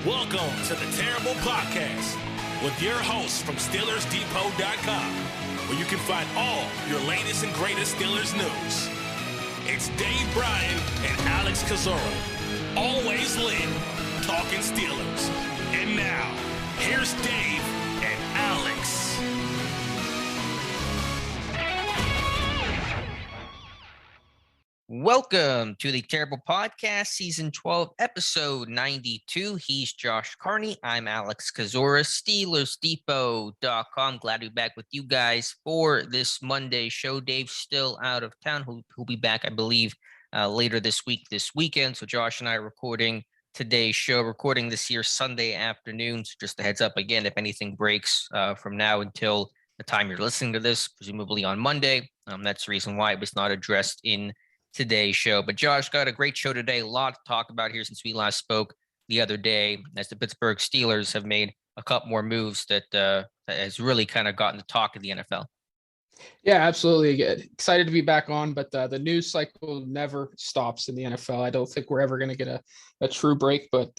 Welcome to the Terrible Podcast with your hosts from SteelersDepot.com, where you can find all your latest and greatest Steelers news. It's Dave Bryan and Alex Kozora, always lit, talking Steelers. And now, here's Dave and Alex. Welcome to the Terrible Podcast, Season 12, Episode 92. He's Josh Carney. I'm Alex Kozora, SteelersDepot.com. Glad to be back with you guys for this Monday show. Dave's still out of town. He'll be back, I believe, later this weekend. So Josh and I are recording today's show, recording this here Sunday afternoon. So just a heads up again, if anything breaks from now until the time you're listening to this, presumably on Monday, that's the reason why it was not addressed in today's show. But Josh, got a great show today. A lot to talk about here since we last spoke the other day, as the Pittsburgh Steelers have made a couple more moves that has really kind of gotten the talk of the NFL. Yeah, absolutely. Excited to be back on, but the news cycle never stops in the NFL. I don't think we're ever going to get a true break, but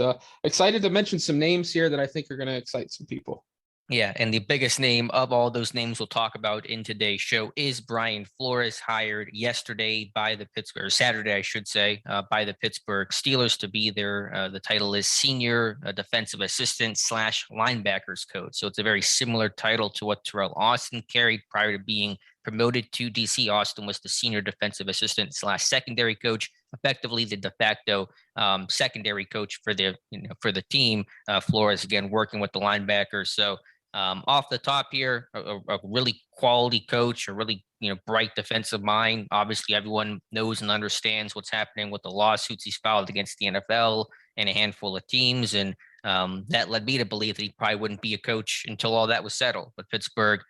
excited to mention some names here that I think are going to excite some people. Yeah, and the biggest name of all those names we'll talk about in today's show is Brian Flores, hired yesterday by the Pittsburgh, or Saturday, I should say, by the Pittsburgh Steelers to be their, the title is Senior Defensive Assistant / Linebackers Coach. So it's a very similar title to what Terrell Austin carried prior to being promoted to DC. Austin was the Senior Defensive Assistant / Secondary Coach, effectively the de facto secondary coach for the team. Flores, again, working with the linebackers. So off the top here, a really quality coach, a really bright defensive mind. Obviously, everyone knows and understands what's happening with the lawsuits he's filed against the NFL and a handful of teams, and that led me to believe that he probably wouldn't be a coach until all that was settled. But Pittsburgh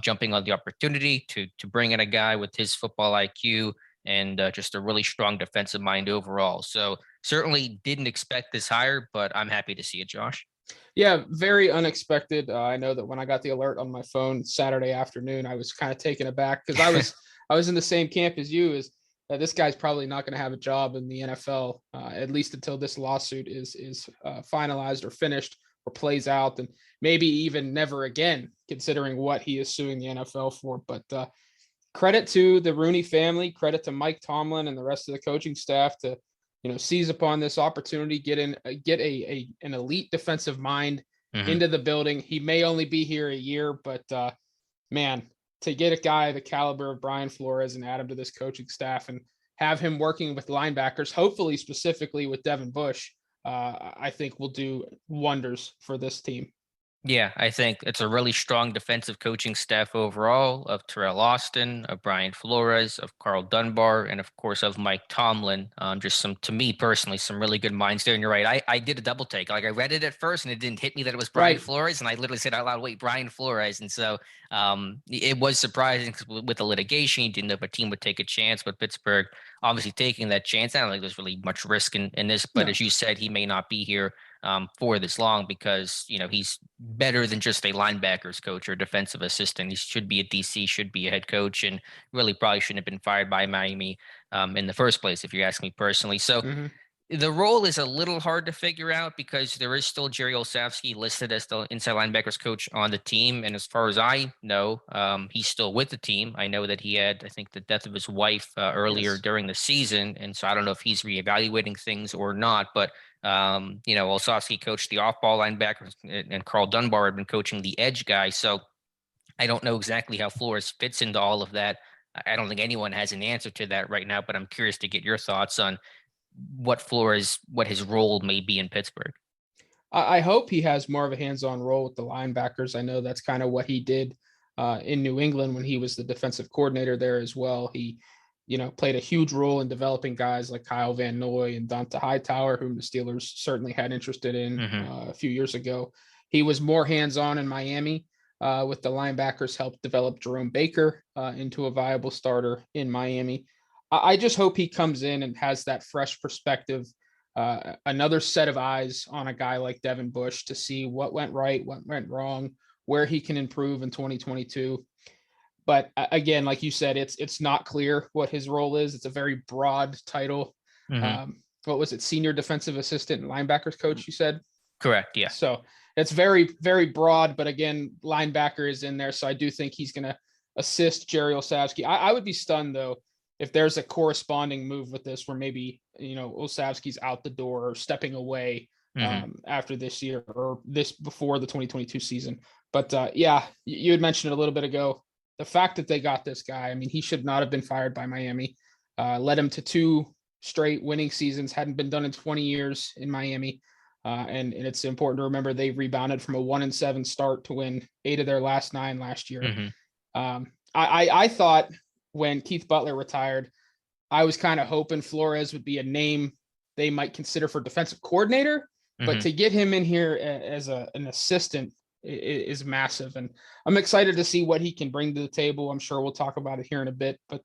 jumping on the opportunity to bring in a guy with his football IQ and just a really strong defensive mind overall. So certainly didn't expect this hire, but I'm happy to see it, Josh. Yeah, very unexpected. I know that when I got the alert on my phone Saturday afternoon, I was kind of taken aback because I was in the same camp as you. Is this guy's probably not going to have a job in the NFL at least until this lawsuit is finalized or finished or plays out, and maybe even never again, considering what he is suing the NFL for. But credit to the Rooney family, credit to Mike Tomlin and the rest of the coaching staff to seize upon this opportunity, get an elite defensive mind into the building. He may only be here a year, but man, to get a guy the caliber of Brian Flores and add him to this coaching staff and have him working with linebackers, hopefully specifically with Devin Bush, I think will do wonders for this team. Yeah, I think it's a really strong defensive coaching staff overall of Terrell Austin, of Brian Flores, of Carl Dunbar, and of course of Mike Tomlin. Just to me personally, some really good minds there. And you're right, I did a double take. Like I read it at first and it didn't hit me that it was Brian Flores. And I literally said out loud, wait, Brian Flores. And so it was surprising because with the litigation, you didn't know if a team would take a chance, but Pittsburgh obviously taking that chance. I don't think there's really much risk in this, but as you said, he may not be here for this long because he's better than just a linebackers coach or defensive assistant. He should be a DC, should be a head coach, and really probably shouldn't have been fired by Miami in the first place, if you ask me personally. So the role is a little hard to figure out because there is still Jerry Olszewski listed as the inside linebackers coach on the team, and as far as I know, he's still with the team. I know that he had, I think, the death of his wife earlier during the season, and so I don't know if he's reevaluating things or not, but Olszewski coached the off-ball linebackers, and Carl Dunbar had been coaching the edge guy. So I don't know exactly how Flores fits into all of that. I don't think anyone has an answer to that right now, but I'm curious to get your thoughts on what his role may be in Pittsburgh. I hope he has more of a hands-on role with the linebackers. I know that's kind of what he did in New England when he was the defensive coordinator there as well. He played a huge role in developing guys like Kyle Van Noy and Donta Hightower, whom the Steelers certainly had interested in a few years ago. He was more hands-on in Miami with the linebackers, helped develop Jerome Baker into a viable starter in Miami. I just hope he comes in and has that fresh perspective, another set of eyes on a guy like Devin Bush to see what went right, what went wrong, where he can improve in 2022. But again, like you said, it's not clear what his role is. It's a very broad title. What was it? Senior defensive assistant and linebackers coach, you said? Correct. Yeah. So it's very, very broad, but again, linebacker is in there. So I do think he's going to assist Jerry Olszewski. I would be stunned though, if there's a corresponding move with this where maybe, Olszewski's out the door or stepping away after this year or before the 2022 season. But you had mentioned it a little bit ago. The fact that they got this guy, I mean, he should not have been fired by Miami. Led him to 2 straight winning seasons, hadn't been done in 20 years in Miami. And it's important to remember they rebounded from a 1-7 start to win 8 of their last 9 last year. I thought when Keith Butler retired, I was kind of hoping Flores would be a name they might consider for defensive coordinator, but to get him in here as an assistant is massive. And I'm excited to see what he can bring to the table. I'm sure we'll talk about it here in a bit, but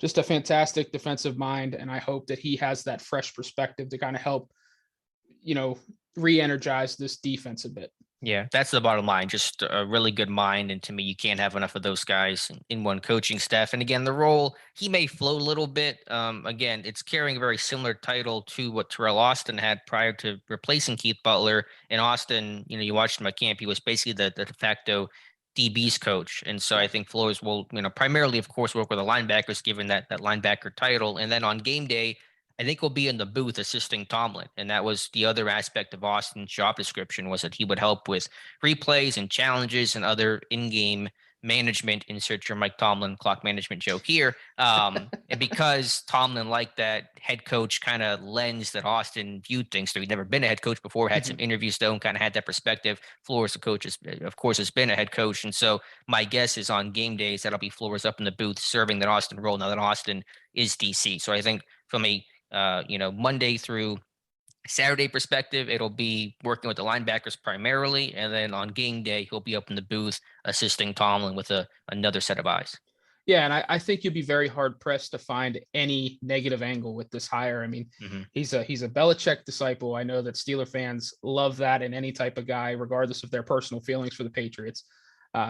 just a fantastic defensive mind. And I hope that he has that fresh perspective to kind of help, re-energize this defense a bit. Yeah, that's the bottom line. Just a really good mind. And to me, you can't have enough of those guys in one coaching staff. And again, the role, he may float a little bit. Again, it's carrying a very similar title to what Terrell Austin had prior to replacing Keith Butler. And Austin, you watched him at camp. He was basically the de facto DB's coach. And so I think Flores will, primarily, of course, work with the linebackers, given that linebacker title. And then on game day, I think he'll be in the booth assisting Tomlin. And that was the other aspect of Austin's job description, was that he would help with replays and challenges and other in-game management. Insert your Mike Tomlin clock management joke here. And because Tomlin liked that head coach kind of lens that Austin viewed things through, he'd never been a head coach before, had some interviews though, and kind of had that perspective. Flores, the coach, of course, has been a head coach. And so my guess is on game days, that'll be Flores up in the booth serving that Austin role now that Austin is DC. So I think from a Monday through Saturday perspective, it'll be working with the linebackers primarily. And then on game day, he'll be up in the booth assisting Tomlin with another set of eyes. Yeah. And I think you'd be very hard pressed to find any negative angle with this hire. I mean, he's a Belichick disciple. I know that Steeler fans love that in any type of guy, regardless of their personal feelings for the Patriots.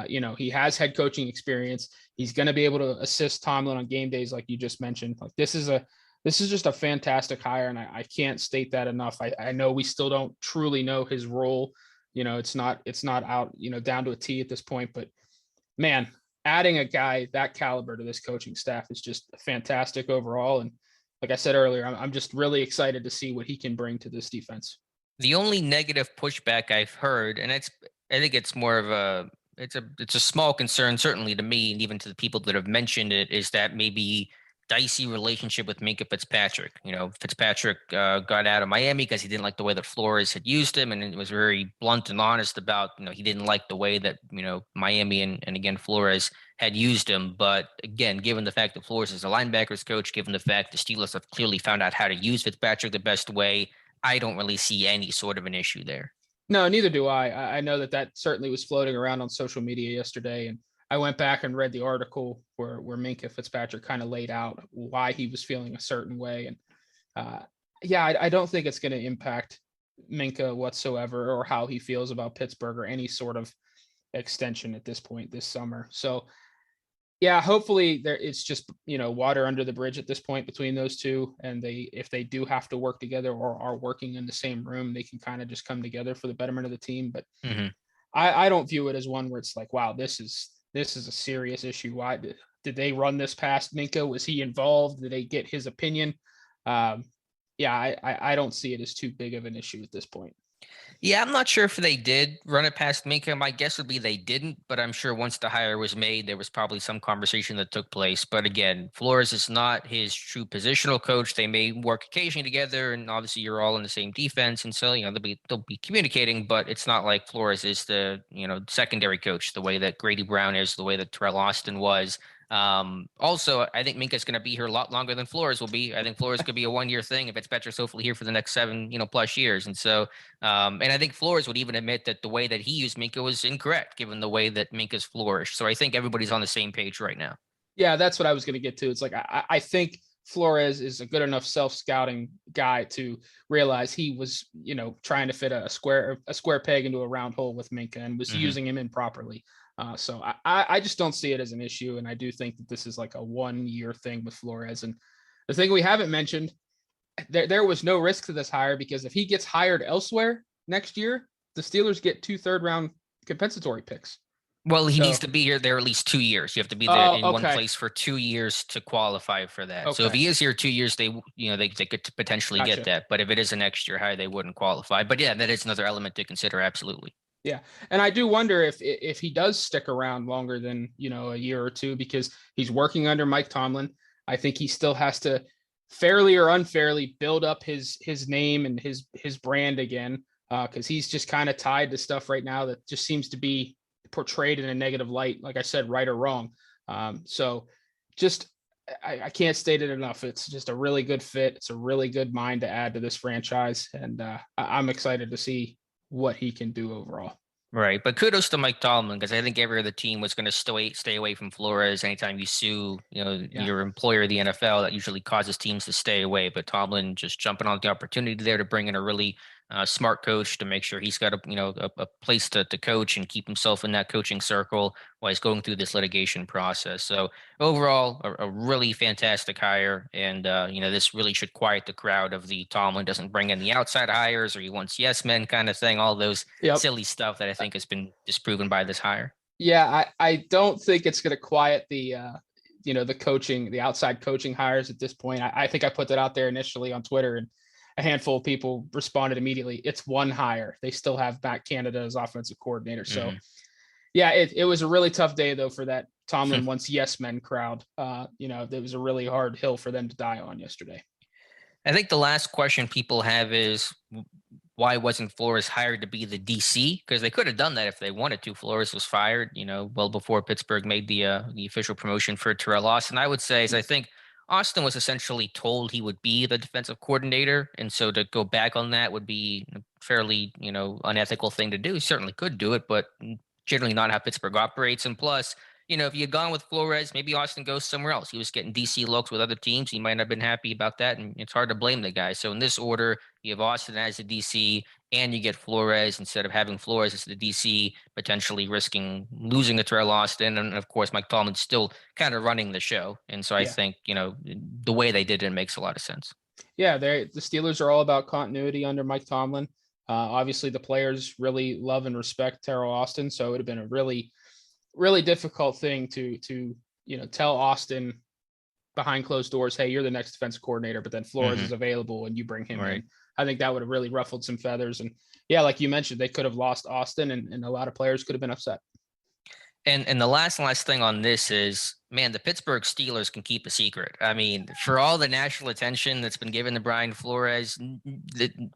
He has head coaching experience. He's going to be able to assist Tomlin on game days, like you just mentioned. Like this is just a fantastic hire, and I can't state that enough. I know we still don't truly know his role. It's not out, down to a T at this point, but man, adding a guy that caliber to this coaching staff is just fantastic overall. And like I said earlier, I'm just really excited to see what he can bring to this defense. The only negative pushback I've heard, and I think it's more of it's a small concern, certainly to me, and even to the people that have mentioned it, is that maybe dicey relationship with Minka Fitzpatrick. Fitzpatrick got out of Miami because he didn't like the way that Flores had used him, and it was very blunt and honest about, he didn't like the way that, Miami and again, Flores had used him. But again, given the fact that Flores is a linebackers coach, given the fact the Steelers have clearly found out how to use Fitzpatrick the best way, I don't really see any sort of an issue there. No, neither do I. I know that certainly was floating around on social media yesterday, and I went back and read the article where Minka Fitzpatrick kind of laid out why he was feeling a certain way. And I don't think it's going to impact Minka whatsoever, or how he feels about Pittsburgh or any sort of extension at this point this summer. So yeah, hopefully it's just, water under the bridge at this point between those two. And if they do have to work together or are working in the same room, they can kind of just come together for the betterment of the team. But I don't view it as one where it's like, wow, this is a serious issue. Why did they run this past Minka? Was he involved? Did they get his opinion? I don't see it as too big of an issue at this point. Yeah, I'm not sure if they did run it past Minka. My guess would be they didn't, but I'm sure once the hire was made, there was probably some conversation that took place. But again, Flores is not his true positional coach. They may work occasionally together, and obviously you're all in the same defense, and so they'll be communicating. But it's not like Flores is the secondary coach the way that Grady Brown is, the way that Terrell Austin was. Also, I think Minka's going to be here a lot longer than Flores will be. I think Flores could be a 1-year thing if Fitzpatrick's hopefully here for the next 7, plus years. And so, and I think Flores would even admit that the way that he used Minka was incorrect, given the way that Minka's flourished. So I think everybody's on the same page right now. Yeah, that's what I was going to get to. It's like, I think Flores is a good enough self-scouting guy to realize he was, trying to fit a square peg into a round hole with Minka and was using him improperly. So I just don't see it as an issue. And I do think that this is like a 1-year thing with Flores. And the thing we haven't mentioned, there was no risk to this hire, because if he gets hired elsewhere, next year, the Steelers get 2 third-round compensatory picks. Well, he needs to be here there at least 2 years. You have to be there in one place for 2 years to qualify for that. Okay. So if he is here 2 years, they could potentially get that. But if it is a next year hire, they wouldn't qualify. But yeah, that is another element to consider. Absolutely. Yeah. And I do wonder if he does stick around longer than, a year or two, because he's working under Mike Tomlin. I think he still has to fairly or unfairly build up his name and his brand again, because he's just kind of tied to stuff right now that just seems to be portrayed in a negative light, like I said, right or wrong. So just I can't state it enough. It's just a really good fit. It's a really good mind to add to this franchise, and I'm excited to see what he can do overall. Right, but kudos to Mike Tomlin, because I think every other team was going to stay away from Flores. Anytime you sue, your employer, the NFL, that usually causes teams to stay away. But Tomlin just jumping on the opportunity there to bring in a really smart coach to make sure he's got a place to coach and keep himself in that coaching circle while he's going through this litigation process. So overall, a really fantastic hire, and this really should quiet the crowd of the Tomlin doesn't bring in the outside hires, or he wants yes men kind of thing. All those silly stuff that I think has been disproven by this hire. Yeah, I don't think it's going to quiet the the coaching, the outside coaching hires at this point. I think I put that out there initially on Twitter, and a handful of people responded immediately. It's one hire. They still have back Canada as offensive coordinator. So yeah, it was a really tough day though for that Tomlin wants yes men crowd. It was a really hard hill for them to die on yesterday. I think the last question people have is, why wasn't Flores hired to be the DC? Because they could have done that if they wanted to. Flores was fired, well before Pittsburgh made the official promotion for Terrell Austin. I would say is I think Austin was essentially told he would be the defensive coordinator, and so to go back on that would be a fairly, unethical thing to do. He certainly could do it, but generally not how Pittsburgh operates. And plus, if you had gone with Flores, maybe Austin goes somewhere else. He was getting DC looks with other teams. He might not have been happy about that, and it's hard to blame the guy. So in this order, you have Austin as the DC, and you get Flores instead of having Flores as the DC, potentially risking losing to Terrell Austin. And of course, Mike Tomlin's still kind of running the show. And so I think, the way they did it makes a lot of sense. Yeah, the Steelers are all about continuity under Mike Tomlin. Obviously, the players really love and respect Terrell Austin. So it would have been a really, really difficult thing to tell Austin behind closed doors, hey, you're the next defensive coordinator, but then Flores is available and you bring him in. I think that would have really ruffled some feathers. And yeah, like you mentioned, they could have lost Austin, and a lot of players could have been upset. And the last thing on this is, man, the Pittsburgh Steelers can keep a secret. I mean, for all the national attention that's been given to Brian Flores,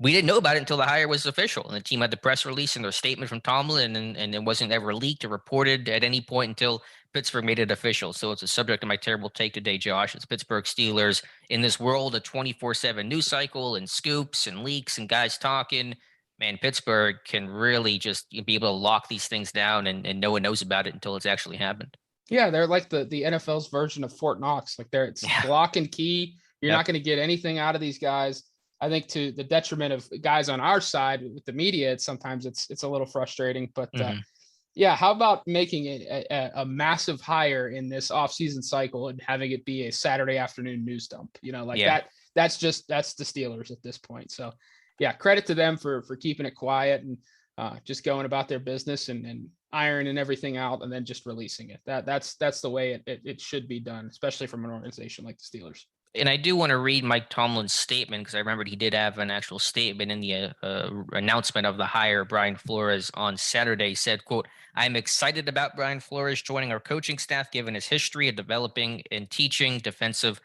we didn't know about it until the hire was official. And the team had the press release and their statement from Tomlin, and it wasn't ever leaked or reported at any point until Pittsburgh made it official. So it's a subject of my terrible take today, Josh. It's Pittsburgh Steelers in this world of 24/7 news cycle and scoops and leaks and guys talking. Man, Pittsburgh can really just be able to lock these things down, and no one knows about it until it's actually happened. Yeah, they're like the NFL's version of Fort Knox. Like it's lock and key. You're not going to get anything out of these guys. I think to the detriment of guys on our side with the media, sometimes it's a little frustrating. But how about making it a massive hire in this offseason cycle and having it be a Saturday afternoon news dump? That's the Steelers at this point. So yeah, credit to them for keeping it quiet and just going about their business and ironing everything out and then just releasing it. That's the way it should be done, especially from an organization like the Steelers. And I do want to read Mike Tomlin's statement, because I remembered he did have an actual statement in the announcement of the hire. Brian Flores on Saturday he said, quote, "I'm excited about Brian Flores joining our coaching staff, given his history of developing and teaching defensive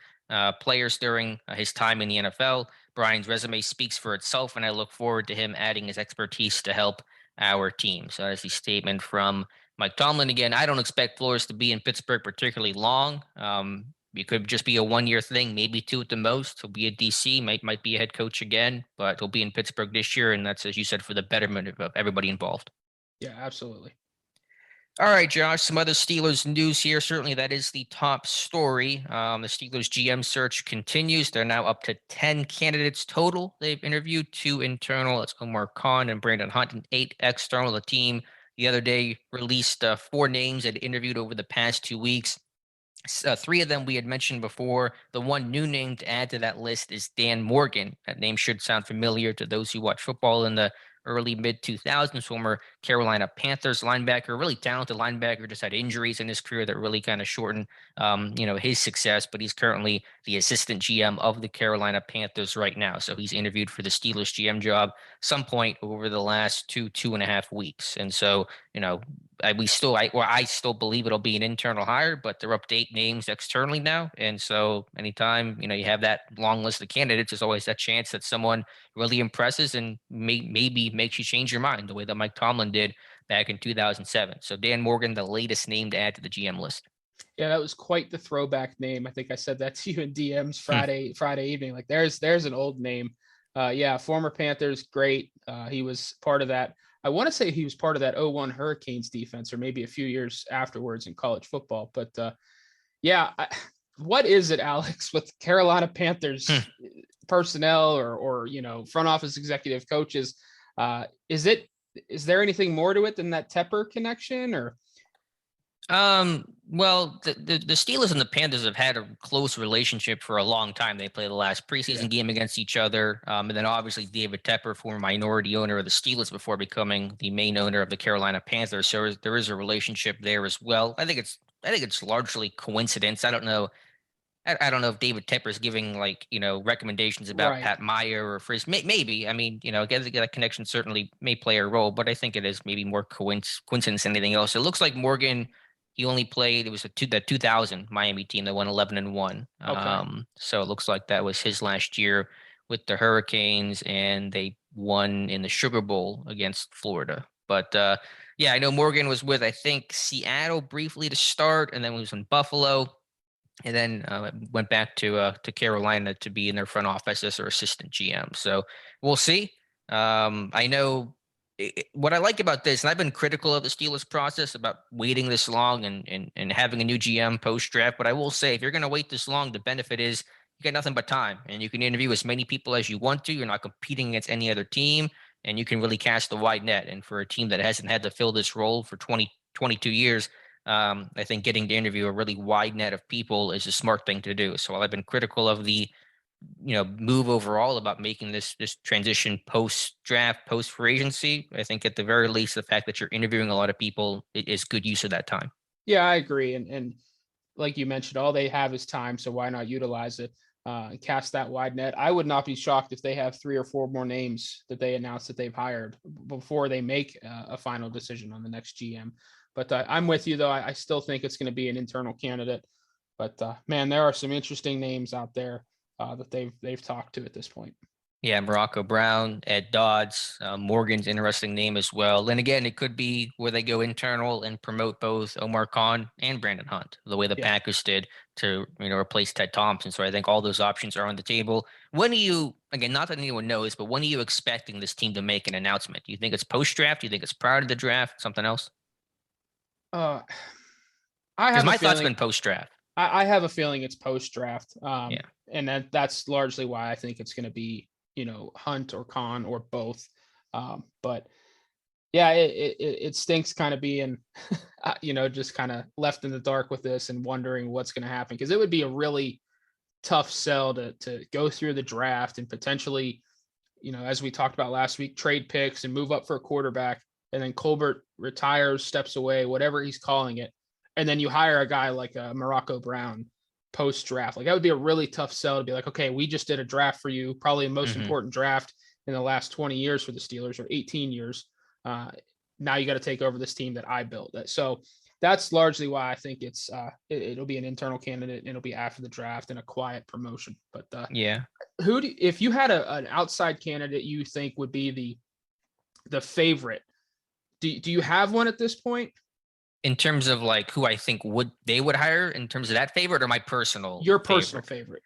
players during his time in the NFL. Brian's resume speaks for itself, and I look forward to him adding his expertise to help our team." So that's the statement from Mike Tomlin. Again, I don't expect Flores to be in Pittsburgh particularly long. It could just be a one-year thing, maybe 2 at the most. He'll be a DC, might be a head coach again, but he'll be in Pittsburgh this year, and that's, as you said, for the betterment of everybody involved. Yeah, absolutely. All right, Josh, some other Steelers news here. Certainly that is the top story. The Steelers GM search continues. They're now up to 10 candidates total. They've interviewed 2 internal. That's Omar Khan and Brandon Hunt, and 8 external. The team the other day released 4 names that interviewed over the past 2 weeks. 3 of them we had mentioned before. The one new name to add to that list is Dan Morgan. That name should sound familiar to those who watch football in the early mid-2000s, former Carolina Panthers linebacker, really talented linebacker, just had injuries in his career that really kind of shortened, his success. But he's currently the assistant GM of the Carolina Panthers right now. So he's interviewed for the Steelers GM job some point over the last 2.5 weeks. And so, I still believe it'll be an internal hire, but they're up to 8 names externally now. And so anytime, you have that long list of candidates, there's always that chance that someone really impresses and maybe makes you change your mind the way that Mike Tomlin did back in 2007. So Dan Morgan, the latest name to add to the GM list. Yeah, that was quite the throwback name. I think I said that to you in DMs Friday evening. Like there's an old name. Former Panthers, great. He was part of that. I want to say he was part of that 01 Hurricanes defense, or maybe a few years afterwards in college football. But what is it, Alex, with Carolina Panthers personnel or front office executive coaches? Is there anything more to it than that Tepper connection, or? Well, the Steelers and the Panthers have had a close relationship for a long time. They play the last preseason game against each other. And then obviously David Tepper, former minority owner of the Steelers before becoming the main owner of the Carolina Panthers. So there is a relationship there as well. I think it's largely coincidence. I don't know if David Tepper is giving recommendations about Pat Meyer or Frizz. Maybe. I mean, that connection certainly may play a role, but I think it is maybe more coincidence than anything else. It looks like Morgan, he only played, it was the 2000 Miami team that won 11-1. Okay. So it looks like that was his last year with the Hurricanes, and they won in the Sugar Bowl against Florida. But I know Morgan was with, I think, Seattle briefly to start, and then he was in Buffalo, and then went back to Carolina to be in their front office as their assistant GM. So we'll see. I know what I like about this, and I've been critical of the Steelers process about waiting this long and having a new GM post-draft, but I will say if you're going to wait this long, the benefit is you got nothing but time, and you can interview as many people as you want to. You're not competing against any other team, and you can really cast a wide net. And for a team that hasn't had to fill this role for 22 years, I think getting to interview a really wide net of people is a smart thing to do. So while I've been critical of the move overall about making this transition post-draft, post-free agency, I think at the very least, the fact that you're interviewing a lot of people is good use of that time. Yeah, I agree. And like you mentioned, all they have is time. So why not utilize it and cast that wide net? I would not be shocked if they have 3 or 4 more names that they announce that they've hired before they make a final decision on the next GM. But I'm with you, though. I still think it's going to be an internal candidate. But, man, there are some interesting names out there that they've talked to at this point. Yeah, Morocco Brown, Ed Dodds, Morgan's interesting name as well. And again, it could be where they go internal and promote both Omar Khan and Brandon Hunt, the way the Packers did to replace Ted Thompson. So I think all those options are on the table. When are you, again, not that anyone knows, but when are you expecting this team to make an announcement? Do you think it's post-draft? Do you think it's prior to the draft? Something else? I have my thoughts been post-draft. I have a feeling it's post-draft. And that's largely why I think it's going to be, Hunt or Khan or both. But yeah, it stinks kind of being, just kind of left in the dark with this and wondering what's going to happen. Because it would be a really tough sell to go through the draft and potentially, as we talked about last week, trade picks and move up for a quarterback. And then Colbert retires, steps away, whatever he's calling it. And then you hire a guy like Morocco Brown post-draft. Like that would be a really tough sell to be like, okay, we just did a draft for you, probably the most important draft in the last 20 years for the Steelers, or 18 years. Now you got to take over this team that I built. So that's largely why I think it'll be an internal candidate and it'll be after the draft and a quiet promotion. But if you had an outside candidate you think would be the favorite, do you have one at this point? In terms of like who I think they would hire in terms of that favorite, or my personal favorite?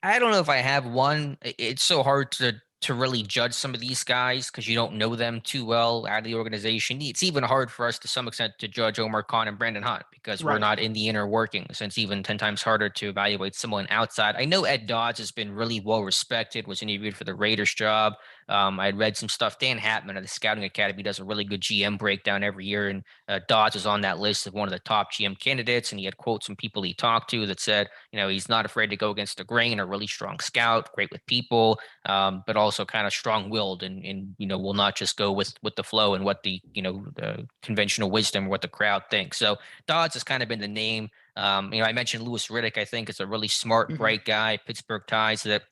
I don't know if I have one. It's so hard to really judge some of these guys because you don't know them too well out of the organization. It's even hard for us to some extent to judge Omar Khan and Brandon Hunt because we're not in the inner workings. And it's even 10 times harder to evaluate someone outside. I know Ed Dodds has been really well respected, was interviewed for the Raiders job. I had read some stuff. Dan Hatman of the Scouting Academy does a really good GM breakdown every year, and Dodds was on that list of one of the top GM candidates, and he had quotes from people he talked to that said, he's not afraid to go against the grain, a really strong scout, great with people, but also kind of strong-willed, and will not just go with the flow and what the conventional wisdom or what the crowd thinks. So Dodds has kind of been the name. I mentioned Louis Riddick. I think is a really smart, bright guy, Pittsburgh ties that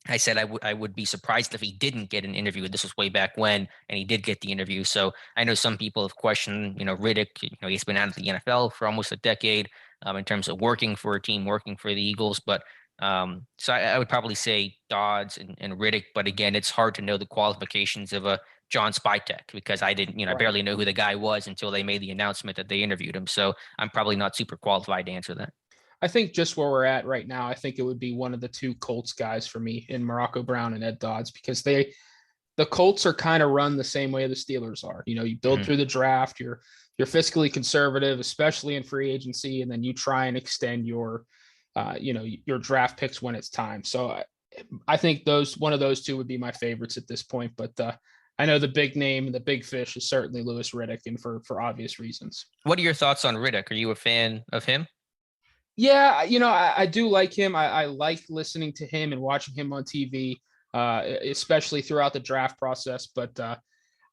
I said I would be surprised if he didn't get an interview. This was way back when, and he did get the interview. So I know some people have questioned, Riddick. He's been out of the NFL for almost a decade in terms of working for a team, working for the Eagles. But so I would probably say Dodds and Riddick. But again, it's hard to know the qualifications of a John Spytek because I didn't, I barely know who the guy was until they made the announcement that they interviewed him. So I'm probably not super qualified to answer that. I think just where we're at right now, I think it would be one of the two Colts guys for me in Morocco Brown and Ed Dodds, because the Colts are kind of run the same way the Steelers are. You build through the draft, you're fiscally conservative, especially in free agency, and then you try and extend your draft picks when it's time. So I think one of those two would be my favorites at this point. But I know the big name, the big fish is certainly Louis Riddick, and for obvious reasons. What are your thoughts on Riddick? Are you a fan of him? Yeah, I do like him. I like listening to him and watching him on TV, especially throughout the draft process. But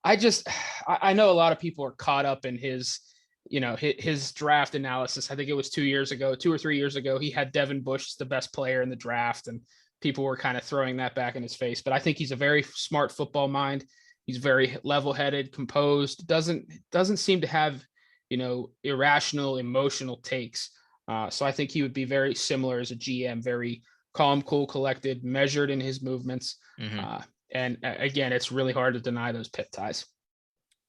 I know a lot of people are caught up in his draft analysis. I think it was 2 or 3 years ago, he had Devin Bush as the best player in the draft, and people were kind of throwing that back in his face. But I think he's a very smart football mind. He's very level-headed, composed, doesn't seem to have, irrational, emotional takes. So I think he would be very similar as a GM, very calm, cool, collected, measured in his movements. And again, it's really hard to deny those Pitt ties.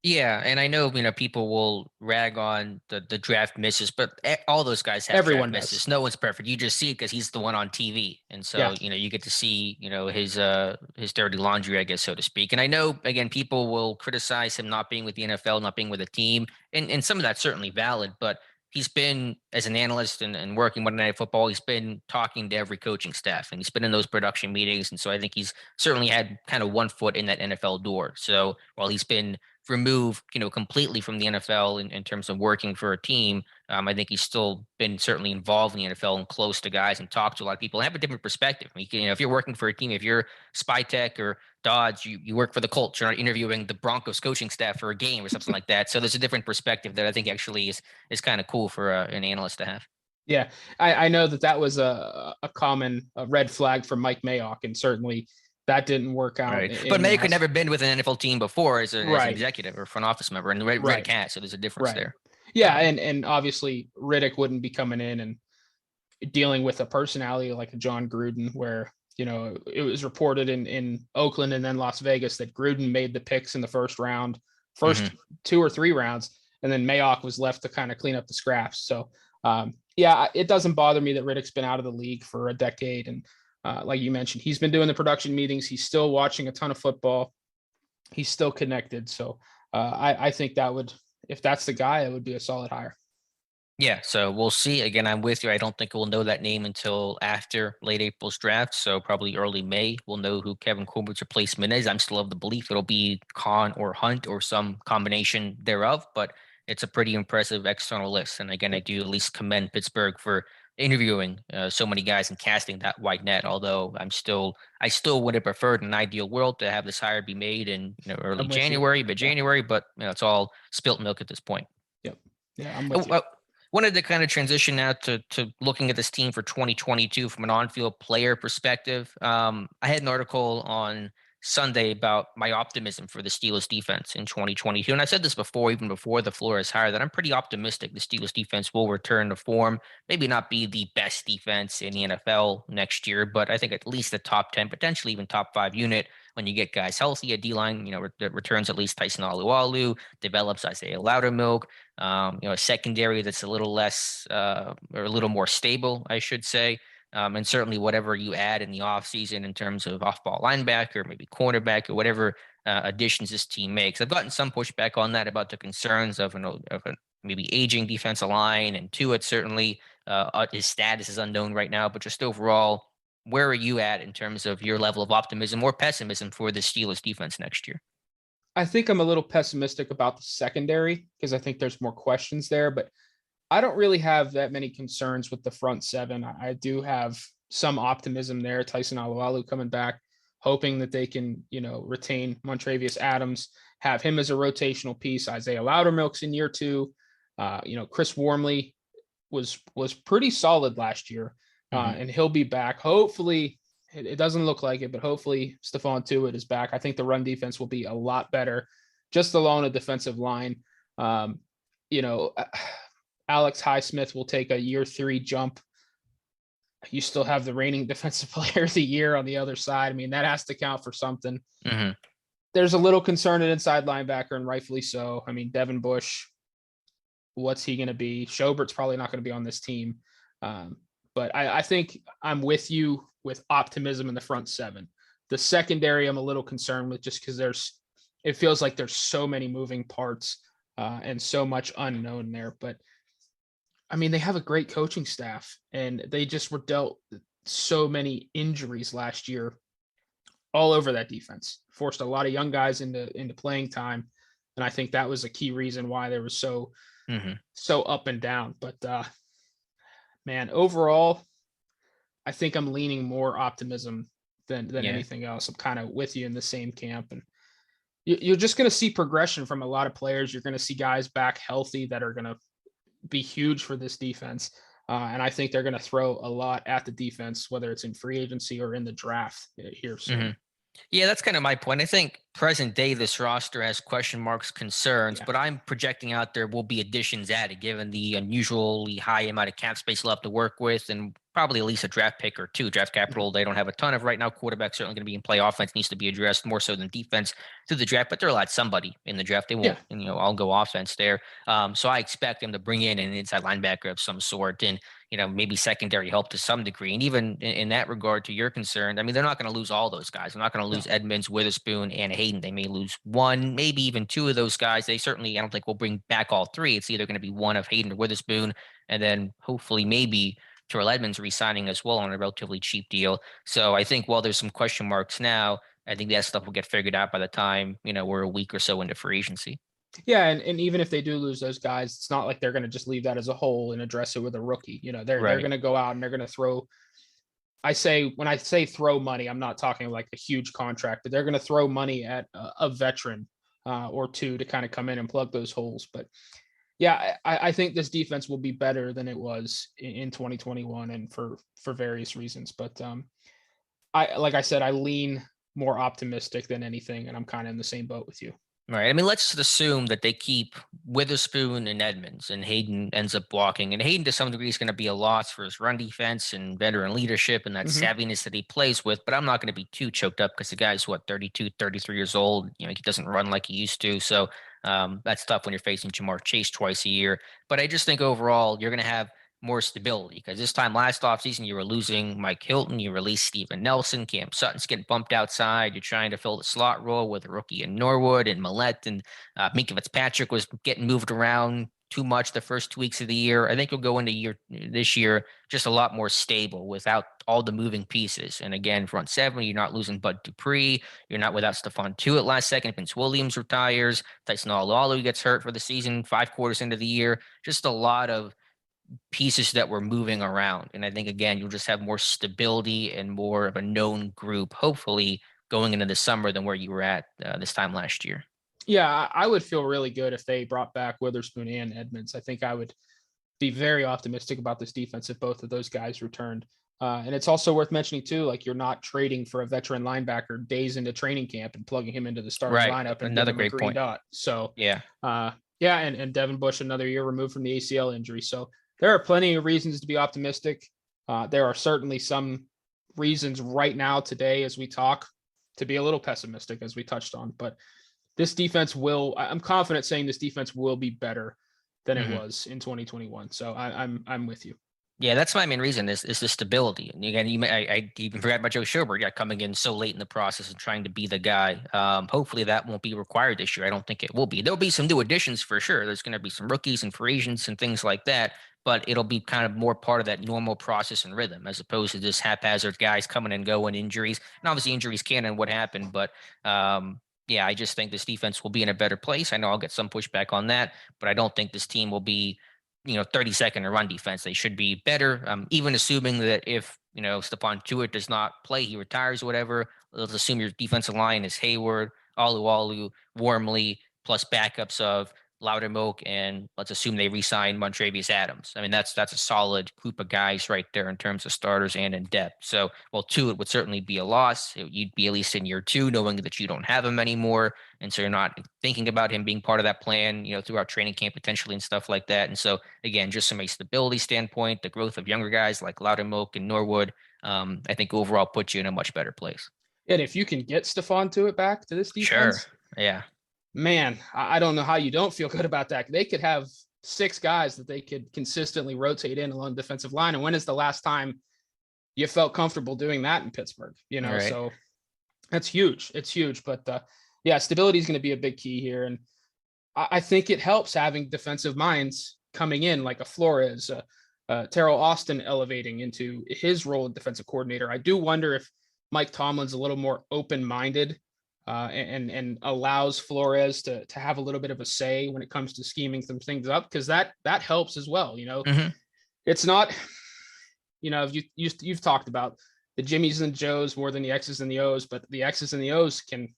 Yeah, and I know people will rag on the draft misses, but all those guys have draft misses. No one's perfect. You just see it because he's the one on TV, and so you get to see his dirty laundry, I guess, so to speak. And I know again people will criticize him not being with the NFL, not being with a team, and some of that's certainly valid, but he's been, as an analyst and working Monday Night Football, he's been talking to every coaching staff, and he's been in those production meetings. And so I think he's certainly had kind of one foot in that NFL door. So while he's been removed, completely from the NFL in terms of working for a team, I think he's still been certainly involved in the NFL and close to guys and talked to a lot of people and have a different perspective. I mean, if you're working for a team, if you're Spytek or Dodds, you work for the Colts, you're not interviewing the Broncos coaching staff for a game or something like that. So there's a different perspective that I think actually is kind of cool for an analyst to have. Yeah, I know that was a common red flag for Mike Mayock, and certainly that didn't work out. Right. But Mayock had never been with an NFL team before as an executive or front office member, and Riddick has, so there's a difference there. Yeah, and obviously Riddick wouldn't be coming in and dealing with a personality like a John Gruden, where it was reported in Oakland and then Las Vegas that Gruden made the picks in the first 2 or 3 rounds, and then Mayock was left to kind of clean up the scraps. So it doesn't bother me that Riddick's been out of the league for a decade, and like you mentioned, he's been doing the production meetings. He's still watching a ton of football. He's still connected. So I think if that's the guy, it would be a solid hire. Yeah, so we'll see. Again, I'm with you. I don't think we'll know that name until after late April's draft. So probably early May, we'll know who Kevin Colbert's replacement is. I'm still of the belief it'll be Khan or Hunt or some combination thereof, but it's a pretty impressive external list. And again, I do at least commend Pittsburgh for interviewing so many guys and casting that wide net. Although I still would have preferred in an ideal world to have this hire be made in early January, but it's all spilt milk at this point. Yep. Yeah, I'm with you. Wanted to kind of transition now to looking at this team for 2022 from an on-field player perspective. I had an article on Sunday about my optimism for the Steelers defense in 2022. And I said this before, even before the Flores hire, that I'm pretty optimistic the Steelers defense will return to form. Maybe not be the best defense in the NFL next year, but I think at least a top 10, potentially even top 5 unit when you get guys healthy. A D-line, that returns at least Tyson Alualu, develops Isaiah Loudermilk, a secondary that's a little less or a little more stable, I should say. And certainly whatever you add in the offseason in terms of off-ball linebacker, maybe cornerback, or whatever additions this team makes. I've gotten some pushback on that about the concerns of a maybe aging defensive line, and Tua certainly his status is unknown right now, but just overall, where are you at in terms of your level of optimism or pessimism for the Steelers defense next year? I think I'm a little pessimistic about the secondary because I think there's more questions there, but I don't really have that many concerns with the front seven. I do have some optimism there. Tyson Alualu coming back, hoping that they can, retain Montravius Adams, have him as a rotational piece. Isaiah Loudermilk's in year 2. Chris Wormley was pretty solid last year, and he'll be back. Hopefully, it doesn't look like it, but hopefully Stephon Tuitt is back. I think the run defense will be a lot better, just alone a defensive line. Alex Highsmith will take a year 3 jump. You still have the reigning defensive player of the year on the other side. I mean, that has to count for something. There's a little concern at inside linebacker, and rightfully so. I mean, Devin Bush, what's he going to be? Schobert's probably not going to be on this team. But I think I'm with you with optimism in the front seven. The secondary, I'm a little concerned with just because it feels like there's so many moving parts and so much unknown there. But I mean, they have a great coaching staff, and they just were dealt so many injuries last year all over that defense, forced a lot of young guys into playing time. And I think that was a key reason why they were so up and down. But man, overall, I think I'm leaning more optimism than anything else. I'm kind of with you in the same camp. And you're just going to see progression from a lot of players. You're going to see guys back healthy that are going to be huge for this defense. And I think they're going to throw a lot at the defense, whether it's in free agency or in the draft here soon. Yeah, that's kind of my point. I think present day, this roster has question marks, concerns, but I'm projecting out there will be additions added given the unusually high amount of cap space left to work with, and probably at least a draft pick or 2. Draft capital they don't have a ton of right now. Quarterback certainly going to be in play. Offense needs to be addressed more so than defense through the draft, but they'll add somebody in the draft. They won't, I'll go offense there. So I expect them to bring in an inside linebacker of some sort, and maybe secondary help to some degree. And even in that regard, to your concern, I mean, they're not going to lose all those guys. They're not going to lose Edmonds, Witherspoon, and Hayden. They may lose 1, maybe even 2 of those guys. They certainly, I don't think we'll bring back all 3. It's either going to be one of Hayden or Witherspoon, and then hopefully maybe Terrell Edmonds re-signing as well on a relatively cheap deal. So I think while there's some question marks now, I think that stuff will get figured out by the time, we're a week or so into free agency. Yeah, and even if they do lose those guys, it's not like they're going to just leave that as a hole and address it with a rookie. They're going to go out and they're going to throw. When I say throw money, I'm not talking like a huge contract, but they're going to throw money at a veteran or 2 to kind of come in and plug those holes. But yeah, I think this defense will be better than it was in 2021, and for various reasons. But like I said, I lean more optimistic than anything, and I'm kind of in the same boat with you. Right. I mean, let's just assume that they keep Witherspoon and Edmonds, and Hayden ends up walking. And Hayden, to some degree, is going to be a loss for his run defense and veteran leadership and that savviness that he plays with. But I'm not going to be too choked up because the guy's, 32, 33 years old. He doesn't run like he used to. So that's tough when you're facing Jamar Chase twice a year. But I just think overall, you're going to have more stability, because this time last offseason you were losing Mike Hilton, you released Steven Nelson, Cam Sutton's getting bumped outside, you're trying to fill the slot role with a rookie in Norwood and Millette, and Minka Fitzpatrick was getting moved around too much the first 2 weeks of the year. I think you'll go into this year just a lot more stable without all the moving pieces. And again, front 7, you're not losing Bud Dupree, you're not without Stephon Tuitt last second, Vince Williams retires, Tyson Alualu gets hurt for the season 5 quarters into the year. Just a lot of pieces that were moving around. And I think, again, you'll just have more stability and more of a known group, hopefully, going into the summer than where you were at this time last year. Yeah, I would feel really good if they brought back Witherspoon and Edmonds. I think I would be very optimistic about this defense if both of those guys returned. And it's also worth mentioning, too, like you're not trading for a veteran linebacker days into training camp and plugging him into the starting lineup. And another great point. So, and Devin Bush, another year removed from the ACL injury. So there are plenty of reasons to be optimistic. There are certainly some reasons right now today as we talk to be a little pessimistic, as we touched on. But this defense I'm confident saying this defense will be better than it was in 2021. So I'm with you. Yeah, that's my main reason is the stability. And again, I even forgot about Joe Schobert coming in so late in the process and trying to be the guy. Hopefully that won't be required this year. I don't think it will be. There'll be some new additions for sure. There's going to be some rookies and free agents and things like that. but it'll be kind of more part of that normal process and rhythm as opposed to just haphazard guys coming and going, injuries. And obviously injuries can and what happened, but yeah, I just think this defense will be in a better place. I know I'll get some pushback on that, but I don't think this team will be, 32nd in run defense. They should be better. Even assuming that if, Stephon Tuitt does not play, he retires, whatever, let's assume your defensive line is Hayward, Alualu, Wormley, plus backups of Loudermilk, and let's assume they re-sign Montravius Adams. I mean, that's a solid group of guys right there in terms of starters and in depth. So, well, two, it would certainly be a loss. You'd be at least in year 2, knowing that you don't have him anymore, and so you're not thinking about him being part of that plan, throughout training camp potentially and stuff like that. And so, again, just from a stability standpoint, the growth of younger guys like Loudermilk and Norwood, I think overall puts you in a much better place. And if you can get Stephon Tuitt back to this defense, sure, yeah. Man, I don't know how you don't feel good about that. They could have 6 guys that they could consistently rotate in along the defensive line. And when is the last time you felt comfortable doing that in Pittsburgh? Right. So that's huge. It's huge. But yeah, stability is going to be a big key here. And I think it helps having defensive minds coming in like a Flores, Terrell Austin elevating into his role as defensive coordinator. I do wonder if Mike Tomlin's a little more open-minded and allows Flores to have a little bit of a say when it comes to scheming some things up, because that helps as well. It's not, you've talked about the Jimmies and Joes more than the X's and the O's, but the X's and the O's can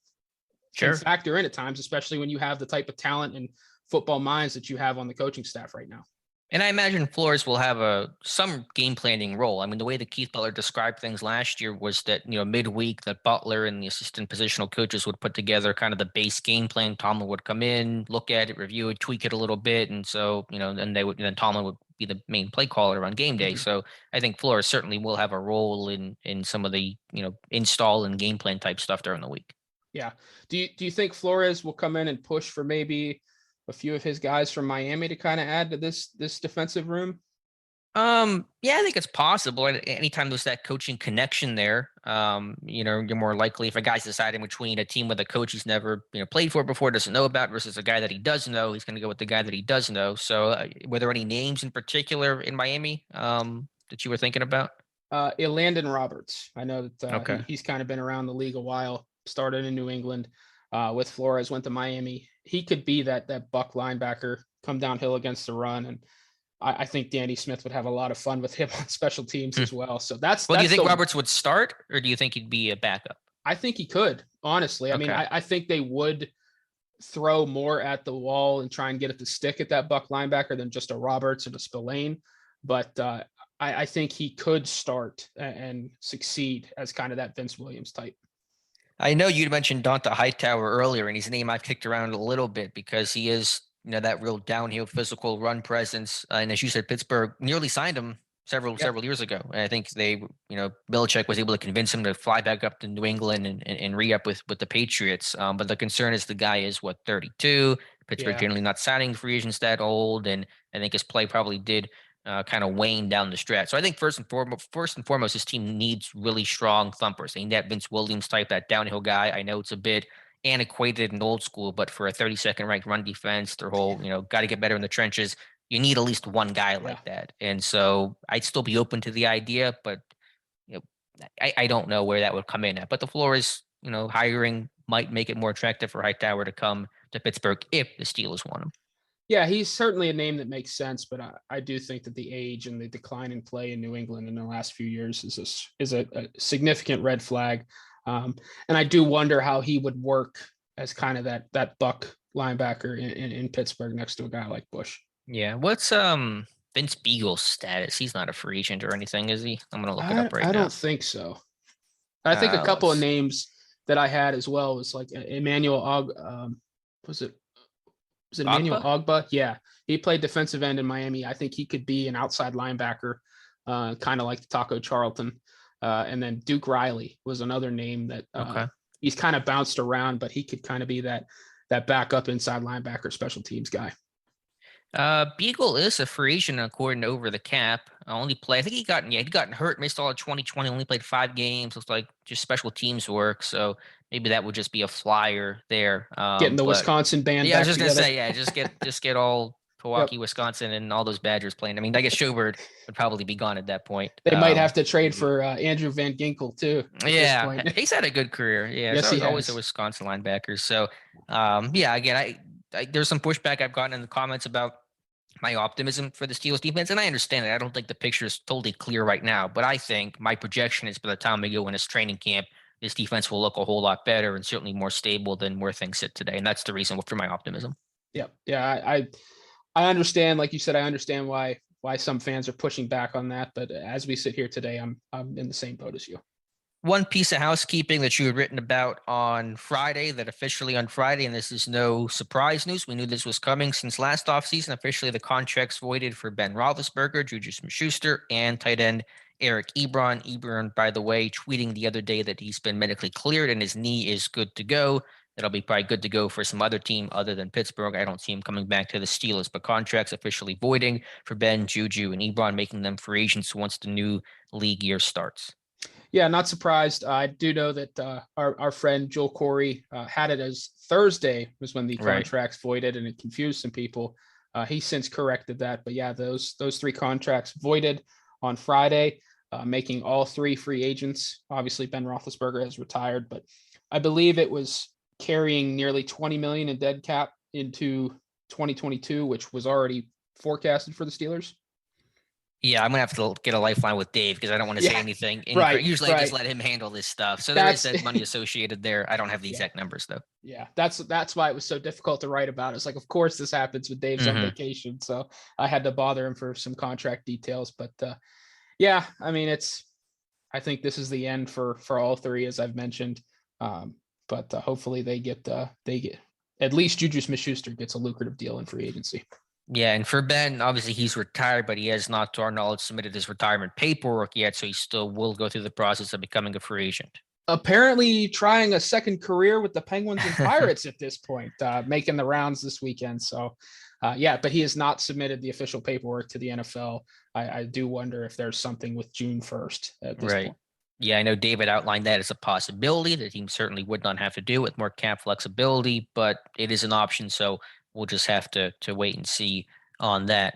factor in at times, especially when you have the type of talent and football minds that you have on the coaching staff right now. And I imagine Flores will have some game planning role. I mean, the way that Keith Butler described things last year was that, midweek that Butler and the assistant positional coaches would put together kind of the base game plan. Tomlin would come in, look at it, review it, tweak it a little bit. And so, then Tomlin would be the main play caller on game day. Mm-hmm. So I think Flores certainly will have a role in some of the, install and game plan type stuff during the week. Yeah. Do you think Flores will come in and push for maybe a few of his guys from Miami to kind of add to this defensive room? Yeah, I think it's possible. Anytime there's that coaching connection there, you're more likely, if a guy's deciding between a team with a coach he's never played for before, doesn't know about, versus a guy that he does know, he's going to go with the guy that he does know. So were there any names in particular in Miami that you were thinking about? Landon Roberts. I know that he's kind of been around the league a while, started in New England with Flores, went to Miami. He could be that buck linebacker, come downhill against the run. And I think Danny Smith would have a lot of fun with him on special teams as well. So that's. Well, do you think Roberts would start, or do you think he'd be a backup? I think he could, honestly. I mean, I think they would throw more at the wall and try and get it to stick at that buck linebacker than just a Roberts and a Spillane. But I think he could start and succeed as kind of that Vince Williams type. I know you mentioned Donta Hightower earlier, and his name I've kicked around a little bit because he is, that real downhill physical run presence. And as you said, Pittsburgh nearly signed him several years ago. And I think they, Belichick was able to convince him to fly back up to New England and re-up with the Patriots. But the concern is the guy is 32. Pittsburgh generally not signing free agents that old, and I think his play probably did kind of wane down the stretch. So I think first and foremost, this team needs really strong thumpers. They need that Vince Williams type, that downhill guy. I know it's a bit antiquated and old school, but for a 32nd ranked run defense, their whole, got to get better in the trenches. You need at least one guy like that. And so I'd still be open to the idea, but I don't know where that would come in at. But the Flores, hiring might make it more attractive for Hightower to come to Pittsburgh if the Steelers want him. Yeah, he's certainly a name that makes sense, but I do think that the age and the decline in play in New England in the last few years is a significant red flag. And I do wonder how he would work as kind of that buck linebacker in Pittsburgh next to a guy like Bush. Yeah. What's Vince Beagle's status? He's not a free agent or anything, is he? I'm going to look it up right now. I don't think so. I think a couple of names that I had as well was like Emmanuel was it Emmanuel Ogba? Yeah. He played defensive end in Miami. I think he could be an outside linebacker, kind of like the Taco Charlton. And then Duke Riley was another name that he's kind of bounced around, but he could kind of be that backup inside linebacker special teams guy. Beagle is a free agent according to Over the Cap. I think he gotten hurt, missed all of 2020, only played 5 games. Looks like just special teams work. So maybe that would just be a flyer there. Getting the Wisconsin band. Yeah, I was just gonna say, just get all Milwaukee, Wisconsin, and all those Badgers playing. I mean, I guess Schobert would probably be gone at that point. They might have to trade for Andrew Van Ginkel too. Yeah, he's had a good career. Yeah, yes, so always a Wisconsin linebacker. So, again, I there's some pushback I've gotten in the comments about my optimism for the Steelers defense, and I understand it. I don't think the picture is totally clear right now, but I think my projection is by the time we go in this training camp, this defense will look a whole lot better and certainly more stable than where things sit today, and that's the reason for my optimism. Yeah, I understand. Like you said, I understand why some fans are pushing back on that, but as we sit here today, I'm in the same boat as you. One piece of housekeeping that you had written about on Friday, that officially on Friday, and this is no surprise news, we knew this was coming since last offseason, officially the contracts voided for Ben Roethlisberger, Juju Smith-Schuster, and tight end Eric Ebron. Ebron, by the way, tweeting the other day that he's been medically cleared and his knee is good to go. That'll be probably good to go for some other team other than Pittsburgh. I don't see him coming back to the Steelers, but contracts officially voiding for Ben, Juju, and Ebron, making them free agents once the new league year starts. Yeah, not surprised. I do know that our friend Joel Corey had it as Thursday was when the contracts voided, and it confused some people. He's since corrected that. But yeah, those three contracts voided on Friday, making all three free agents. Obviously, Ben Roethlisberger has retired, but I believe it was carrying nearly $20 million in dead cap into 2022, which was already forecasted for the Steelers. Yeah, I'm going to have to get a lifeline with Dave because I don't want to say anything. Usually I just let him handle this stuff. So there is that money associated there. I don't have the exact numbers, though. Yeah, that's why it was so difficult to write about. It's like, of course, this happens when Dave's on vacation. So I had to bother him for some contract details. But, I mean, I think this is the end for all three, as I've mentioned. But hopefully they get at least Juju Smith-Schuster gets a lucrative deal in free agency. Yeah, and for Ben, obviously he's retired, but he has not, to our knowledge, submitted his retirement paperwork yet, so he still will go through the process of becoming a free agent. Apparently trying a second career with the Penguins and Pirates at this point, making the rounds this weekend. So, but he has not submitted the official paperwork to the NFL. I do wonder if there's something with June 1st at this point. Yeah, I know David outlined that as a possibility. The team certainly would not have to do with more cap flexibility, but it is an option, so we'll just have to wait and see on that.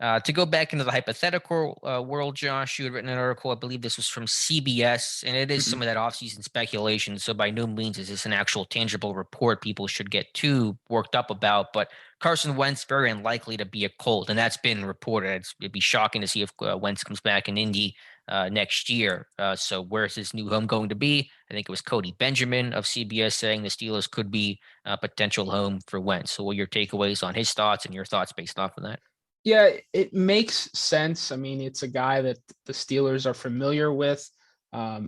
To go back into the hypothetical world, Josh, you had written an article, I believe this was from CBS, and it is some of that offseason speculation. So by no means is this an actual tangible report people should get too worked up about. But Carson Wentz, very unlikely to be a Colt, and that's been reported. It'd be shocking to see if Wentz comes back in Indy next year. So where's his new home going to be? I think it was Cody Benjamin of CBS saying the Steelers could be a potential home for Wentz. So what are your takeaways on his thoughts and your thoughts based off of that? Yeah, it makes sense. I mean, it's a guy that the Steelers are familiar with. I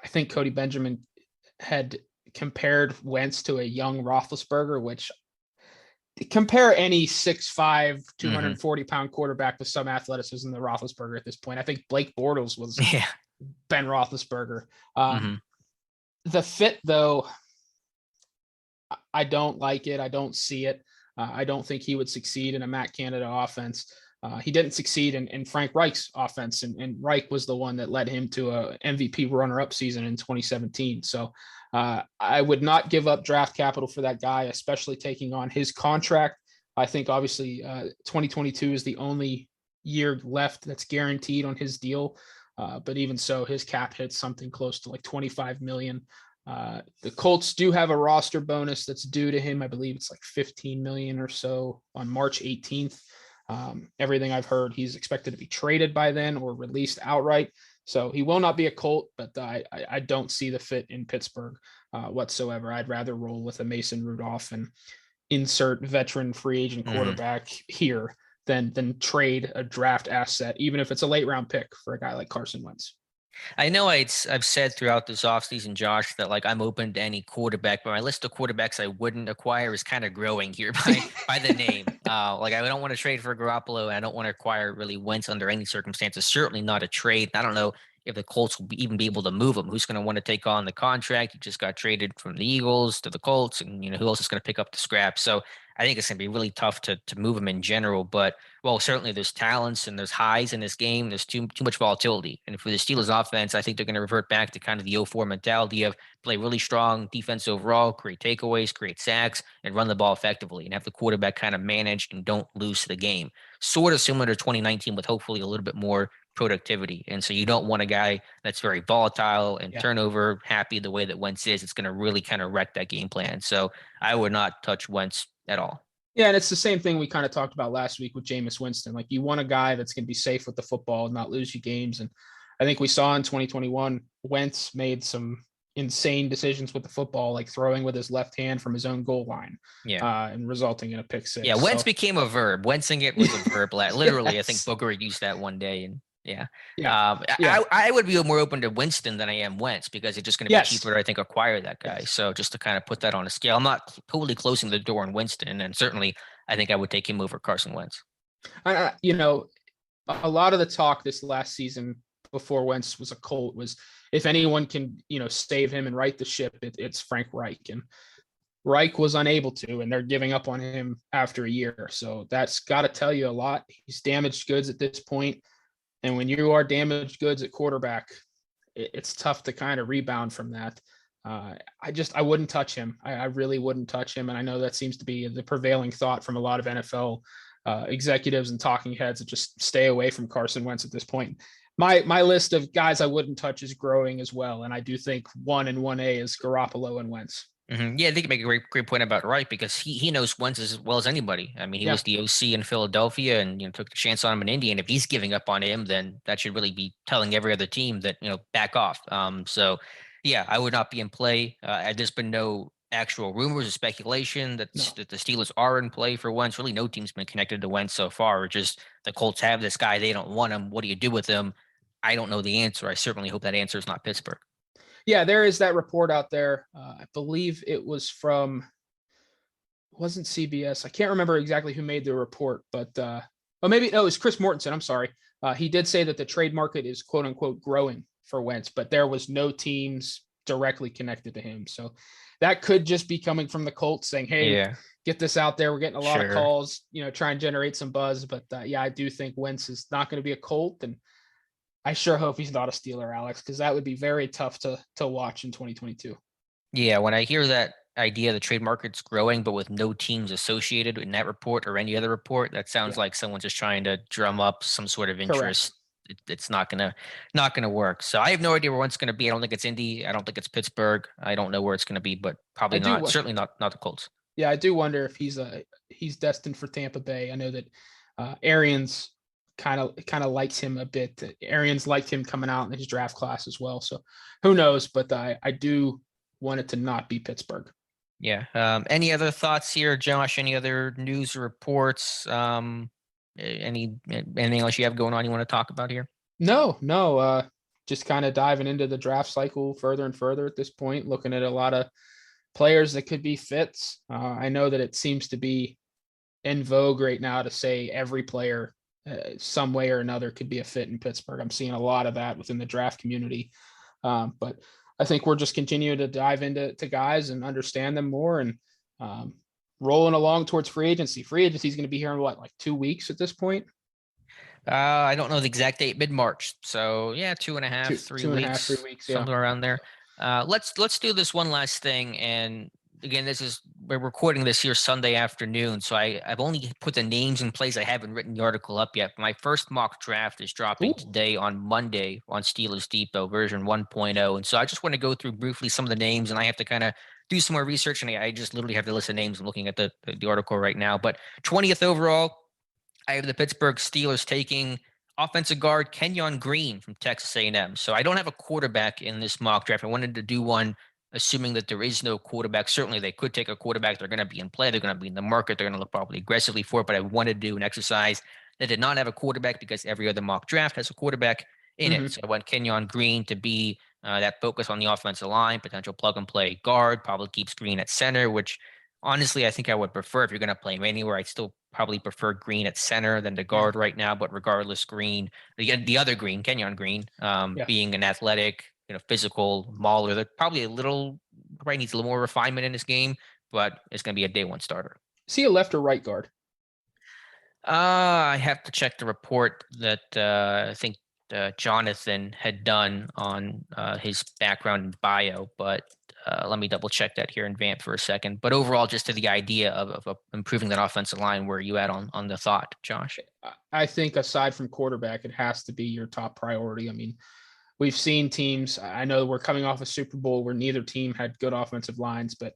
think Cody Benjamin had compared Wentz to a young Roethlisberger, which compare any 6'5", 240-pound quarterback with some athleticism to Roethlisberger at this point. I think Blake Bortles was Ben Roethlisberger. The fit, though, I don't like it. I don't see it. I don't think he would succeed in a Matt Canada offense. He didn't succeed in Frank Reich's offense, and Reich was the one that led him to a MVP runner-up season in 2017. So I would not give up draft capital for that guy, especially taking on his contract. I think obviously 2022 is the only year left that's guaranteed on his deal. But even so, his cap hits something close to like $25 million. The Colts do have a roster bonus that's due to him. I believe it's like $15 million or so on March 18th. Everything I've heard, he's expected to be traded by then or released outright. So he will not be a Colt, but I don't see the fit in Pittsburgh whatsoever. I'd rather roll with a Mason Rudolph and insert veteran free agent quarterback here than trade a draft asset, even if it's a late round pick for a guy like Carson Wentz. I know I've said throughout this offseason, Josh, that like I'm open to any quarterback, but my list of quarterbacks I wouldn't acquire is kind of growing here by the name. Like I don't want to trade for Garoppolo. I don't want to acquire really Wentz under any circumstances. Certainly not a trade. I don't know if the Colts will even be able to move him. Who's going to want to take on the contract? He just got traded from the Eagles to the Colts, and who else is going to pick up the scrap? So I think it's going to be really tough to move him in general. But certainly there's talents and there's highs in this game. There's too much volatility. And for the Steelers offense, I think they're going to revert back to kind of the 04 mentality of play really strong defense overall, create takeaways, create sacks, and run the ball effectively, and have the quarterback kind of manage and don't lose the game. Sort of similar to 2019 with hopefully a little bit more productivity. And so you don't want a guy that's very volatile and turnover happy the way that Wentz is. It's going to really kind of wreck that game plan. So I would not touch Wentz at all. Yeah, and it's the same thing we kind of talked about last week with Jameis Winston. Like, you want a guy that's going to be safe with the football and not lose you games. And I think we saw in 2021, Wentz made some insane decisions with the football, like throwing with his left hand from his own goal line, and resulting in a pick six. Yeah, Wentz became a verb. Wentzing it was a verb. Literally, yes. I think Booker used that one day, and I would be more open to Winston than I am Wentz, because it's just going to be cheaper to, I think, acquire that guy. Yes. So just to kind of put that on a scale, I'm not totally closing the door on Winston, and certainly I think I would take him over Carson Wentz. A lot of the talk this last season before Wentz was a Colt was, if anyone can, save him and right the ship, it's Frank Reich. And Reich was unable to, and they're giving up on him after a year. So that's got to tell you a lot. He's damaged goods at this point. And when you are damaged goods at quarterback, it's tough to kind of rebound from that. I wouldn't touch him. I really wouldn't touch him. And I know that seems to be the prevailing thought from a lot of NFL executives and talking heads, to just stay away from Carson Wentz at this point. My list of guys I wouldn't touch is growing as well. And I do think 1 and 1A is Garoppolo and Wentz. Mm-hmm. Yeah, I think you make a great point about Wright, because he knows Wentz as well as anybody. I mean, he was the OC in Philadelphia and took the chance on him in Indy. And if he's giving up on him, then that should really be telling every other team that back off. So yeah, I would not be in play. There's been no actual rumors or speculation that the Steelers are in play for Wentz. Really, no team's been connected to Wentz so far. Just the Colts have this guy, they don't want him. What do you do with him? I don't know the answer. I certainly hope that answer is not Pittsburgh. Yeah, there is that report out there. I believe it was from, it wasn't CBS. I can't remember exactly who made the report, but it was Chris Mortensen. I'm sorry. He did say that the trade market is quote unquote growing for Wentz, but there was no teams directly connected to him. So that could just be coming from the Colts saying, hey, get this out there. We're getting a lot of calls, try and generate some buzz. But I do think Wentz is not going to be a Colt. And I sure hope he's not a Steeler, Alex, because that would be very tough to watch in 2022. Yeah, when I hear that idea the trade market's growing, but with no teams associated in that report or any other report, that sounds like someone's just trying to drum up some sort of interest. It's not gonna work. So I have no idea where Wentz going to be. I don't think it's Indy. I don't think it's Pittsburgh. I don't know where it's going to be, but probably not. Certainly not the Colts. Yeah, I do wonder if he's destined for Tampa Bay. I know that Arians kind of likes him a bit. Arians liked him coming out in his draft class as well. So who knows? But I do want it to not be Pittsburgh. Yeah. Any other thoughts here, Josh? Any other news or reports? Anything else you have going on you want to talk about here? No. Just kind of diving into the draft cycle further and further at this point, looking at a lot of players that could be fits. I know that it seems to be in vogue right now to say every player some way or another could be a fit in Pittsburgh. I'm seeing a lot of that within the draft community. But I think we're just continuing to dive into guys and understand them more, and rolling along towards free agency. Free agency is going to be here in 2 weeks at this point? I don't know the exact date, mid-March. So 2.5, 3 weeks, somewhere around there. Let's do this one last thing. And again, we're recording this here Sunday afternoon. So I've only put the names in place. I haven't written the article up yet. My first mock draft is dropping today on Monday on Steelers Depot version 1.0. And so I just want to go through briefly some of the names, and I have to kind of do some more research. And I just literally have the list of names. I'm looking at the article right now, but 20th overall, I have the Pittsburgh Steelers taking offensive guard Kenyon Green from Texas A&M. So I don't have a quarterback in this mock draft. I wanted to do one assuming that there is no quarterback. Certainly they could take a quarterback. They're going to be in play. They're going to be in the market. They're going to look probably aggressively for it. But I wanted to do an exercise that did not have a quarterback because every other mock draft has a quarterback in it. So I want Kenyon Green to be that focus on the offensive line, potential plug and play guard, probably keeps Green at center, which Honestly, I think I would prefer, if you're going to play him anywhere, I'd still probably prefer Green at center than the guard right now. But regardless, Green, the other Green, Kenyon Green, being an athletic, physical mauler, that probably needs a little more refinement in his game, but it's going to be a day one starter. Is he a left or right guard? I have to check the report that I think Jonathan had done on his background and bio, but let me double check that here in Vamp for a second. But overall, just to the idea of improving that offensive line, where you at on the thought, Josh? I think aside from quarterback, it has to be your top priority. I mean, we've seen teams, I know we're coming off a Super Bowl where neither team had good offensive lines, but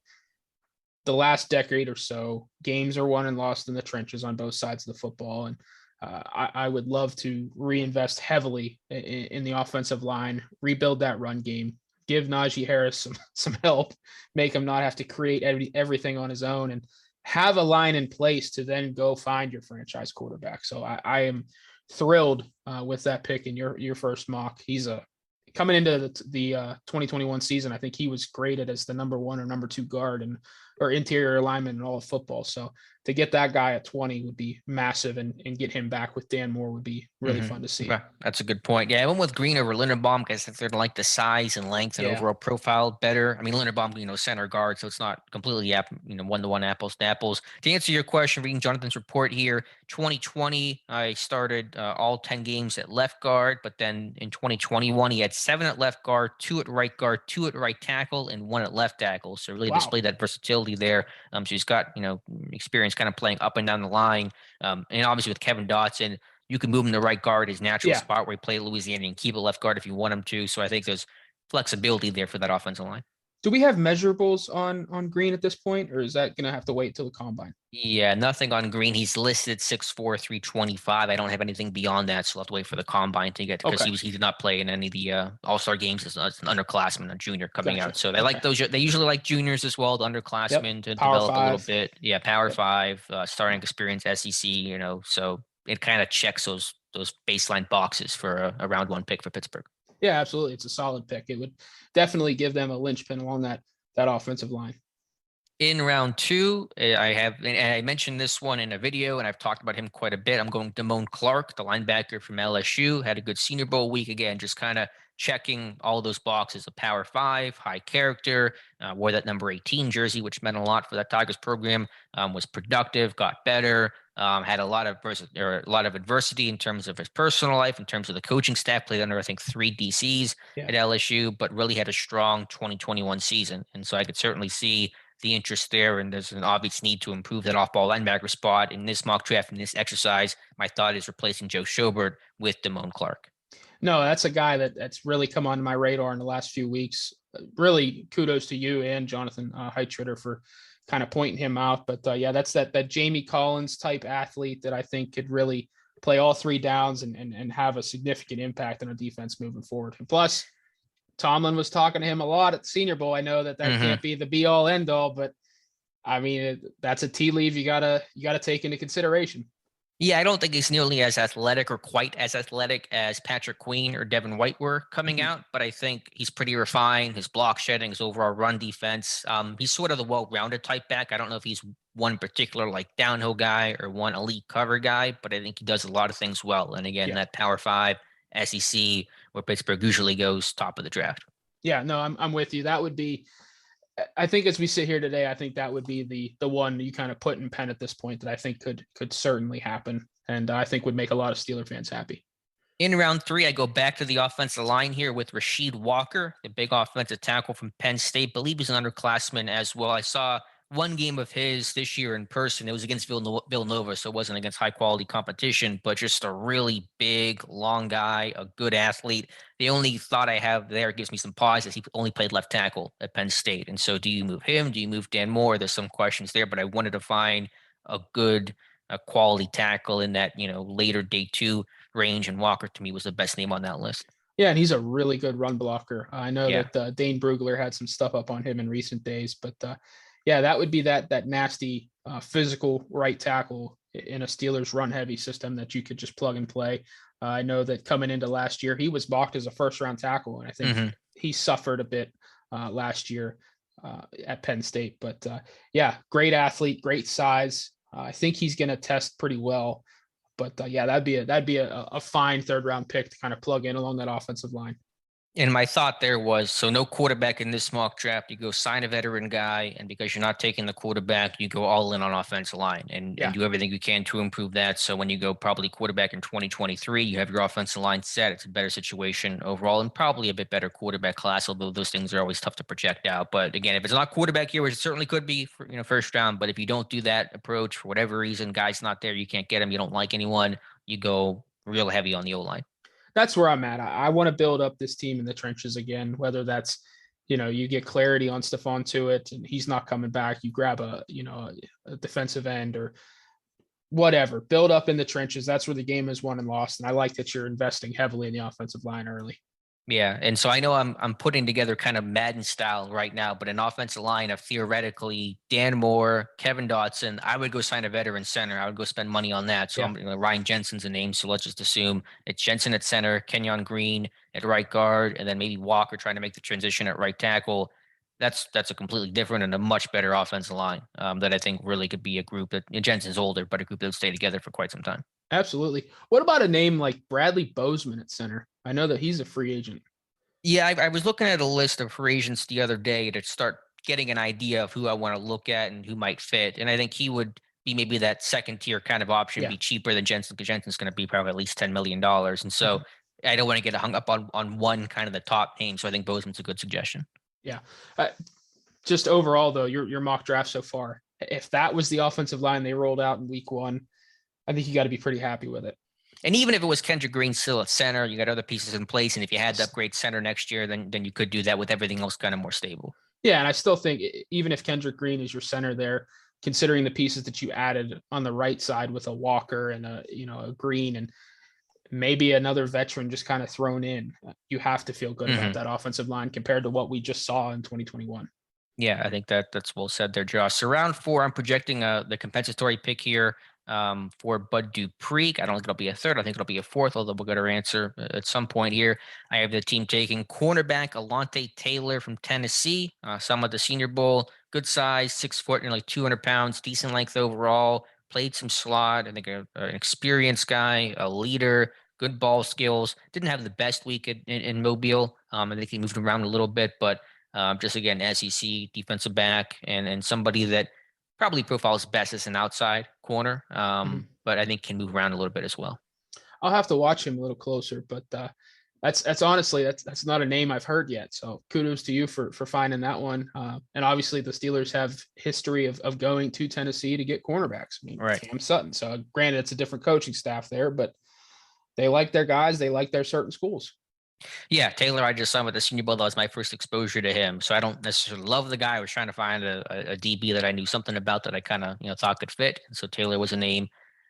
the last decade or so, games are won and lost in the trenches on both sides of the football. And I would love to reinvest heavily in the offensive line, rebuild that run game, give Najee Harris some help, make him not have to create everything on his own, and have a line in place to then go find your franchise quarterback. So I am thrilled with that pick in your first mock. He's coming into the 2021 season. I think he was graded as the number 1 or number 2 guard or interior alignment in all of football. So to get that guy at 20 would be massive, and get him back with Dan Moore would be really fun to see. Okay. That's a good point. Yeah, I went with Green over Linderbaum because they're like the size and length and overall profile better. I mean, Linderbaum, center guard, so it's not completely, one-to-one apples to apples. To answer your question, reading Jonathan's report here, 2020, I started all 10 games at left guard, but then in 2021, he had 7 at left guard, 2 at right guard, 2 at right tackle, and 1 at left tackle. So really displayed that versatility there. So he's got, experience kind of playing up and down the line. And obviously with Kevin Dotson, you can move him to right guard, his natural spot where he played Louisiana, and keep a left guard if you want him to. So I think there's flexibility there for that offensive line. Do we have measurables on Green at this point, or is that going to have to wait till the combine? Yeah, nothing on Green. He's listed 6'4", 325. I don't have anything beyond that, so I'll have to wait for the combine to get, because he did not play in any of the All-Star games as an underclassman, a junior coming out. So they like those. They usually like juniors as well, the underclassmen, to Power develop 5. a little bit. Yeah, Power 5, starting experience, SEC. So it kind of checks those baseline boxes for a round 1 pick for Pittsburgh. Yeah, absolutely. It's a solid pick. It would definitely give them a linchpin along that offensive line. In round 2, I mentioned this one in a video, and I've talked about him quite a bit. I'm going Damone Clark, the linebacker from LSU, had a good Senior Bowl week. Again, just kind of checking all those boxes: a Power 5, high character, wore that number 18 jersey, which meant a lot for that Tigers program, was productive, got better, had a lot of adversity in terms of his personal life, in terms of the coaching staff, played under, I think, 3 DCs at LSU, but really had a strong 2021 season. And so I could certainly see the interest there, and there's an obvious need to improve that off-ball linebacker spot. In this mock draft, in this exercise, my thought is replacing Joe Schobert with Damone Clark. No, that's a guy that's really come onto my radar in the last few weeks. Really kudos to you and Jonathan Heitritter for kind of pointing him out. But that's that Jamie Collins type athlete that I think could really play all 3 downs and have a significant impact on a defense moving forward. And plus, Tomlin was talking to him a lot at the Senior Bowl. I know that can't be the be all end all, but I mean, that's a tea leaf you gotta take into consideration. Yeah, I don't think he's nearly as athletic or quite as athletic as Patrick Queen or Devin White were coming out, but I think he's pretty refined. His block shedding, his overall run defense. He's sort of the well-rounded type back. I don't know if he's one particular like downhill guy or one elite cover guy, but I think he does a lot of things well. And again, that Power 5, SEC, where Pittsburgh usually goes top of the draft. Yeah, no, I'm with you. That would be, I think as we sit here today, I think that would be the one you kind of put in pen at this point that I think could certainly happen, and I think would make a lot of Steeler fans happy. In round 3, I go back to the offensive line here with Rasheed Walker, the big offensive tackle from Penn State. Believe he's an underclassman as well. I saw one game of his this year in person. It was against Villanova, so it wasn't against high-quality competition, but just a really big, long guy, a good athlete. The only thought I have there, gives me some pause, is he only played left tackle at Penn State. And so do you move him? Do you move Dan Moore? There's some questions there, but I wanted to find a good quality tackle in that, later day 2 range, and Walker to me was the best name on that list. Yeah, and he's a really good run blocker. I know that Dane Brugler had some stuff up on him in recent days, but that would be that nasty physical right tackle in a Steelers run-heavy system that you could just plug and play. I know that coming into last year, he was mocked as a first-round tackle, and I think he suffered a bit last year. at Penn State. But yeah, great athlete, great size. I think he's going to test pretty well. But yeah, that'd be a fine 3rd round pick to kind of plug in along that offensive line. And my thought there was, so no quarterback in this mock draft. You go sign a veteran guy, and because you're not taking the quarterback, you go all in on offensive line and do everything you can to improve that. So when you go probably quarterback in 2023, you have your offensive line set. It's a better situation overall and probably a bit better quarterback class, although those things are always tough to project out. But again, if it's not quarterback here, which it certainly could be for, 1st round, but if you don't do that approach for whatever reason, guy's not there, you can't get him, you don't like anyone, you go real heavy on the O-line. That's where I'm at. I want to build up this team in the trenches again, whether that's, you get clarity on Stephon Tuitt and he's not coming back. You grab a defensive end or whatever, build up in the trenches. That's where the game is won and lost. And I like that you're investing heavily in the offensive line early. Yeah, and so I know I'm putting together kind of Madden style right now, but an offensive line of theoretically Dan Moore, Kevin Dotson. I would go sign a veteran center. I would go spend money on that. So Ryan Jensen's a name, so let's just assume it's Jensen at center, Kenyon Green at right guard, and then maybe Walker trying to make the transition at right tackle. That's a completely different and a much better offensive line that I think really could be a group that Jensen's older, but a group that will stay together for quite some time. Absolutely. What about a name like Bradley Boseman at center? I know that he's a free agent. Yeah, I was looking at a list of free agents the other day to start getting an idea of who I want to look at and who might fit. And I think he would be maybe that 2nd tier kind of option, be cheaper than Jensen, because Jensen's going to be probably at least $10 million. And so I don't want to get hung up on one kind of the top name. So I think Boseman's a good suggestion. Yeah. Just overall, though, your mock draft so far, if that was the offensive line they rolled out in week 1, I think you got to be pretty happy with it. And even if it was Kendrick Green still at center, you got other pieces in place. And if you had to upgrade center next year, then you could do that with everything else kind of more stable. Yeah, and I still think even if Kendrick Green is your center there, considering the pieces that you added on the right side with a Walker and a Green and maybe another veteran just kind of thrown in, you have to feel good about that offensive line compared to what we just saw in 2021. Yeah, I think that's well said there, Josh. So round 4, I'm projecting the compensatory pick here for Bud Dupree. I don't think it'll be a 3rd. I think it'll be a 4th, although we'll get our answer at some point here. I have the team taking cornerback Alante Taylor from Tennessee, some at the Senior Bowl. Good size, 6 foot, nearly 200 pounds, decent length overall, played some slot. I think an experienced guy, a leader, good ball skills. Didn't have the best week in Mobile. I think he moved around a little bit, but just again, SEC defensive back and somebody that probably profiles best as an outside corner, but I think can move around a little bit as well. I'll have to watch him a little closer, but that's honestly, that's not a name I've heard yet. So kudos to you for finding that one. And obviously the Steelers have history of going to Tennessee to get cornerbacks. I mean, right. Cam Sutton. So granted, it's a different coaching staff there, but they like their guys. They like their certain schools. Yeah, Taylor, I just signed with the Senior Bowl. That was my first exposure to him. So I don't necessarily love the guy. I was trying to find a DB that I knew something about that I kind of thought could fit. And so Taylor was a name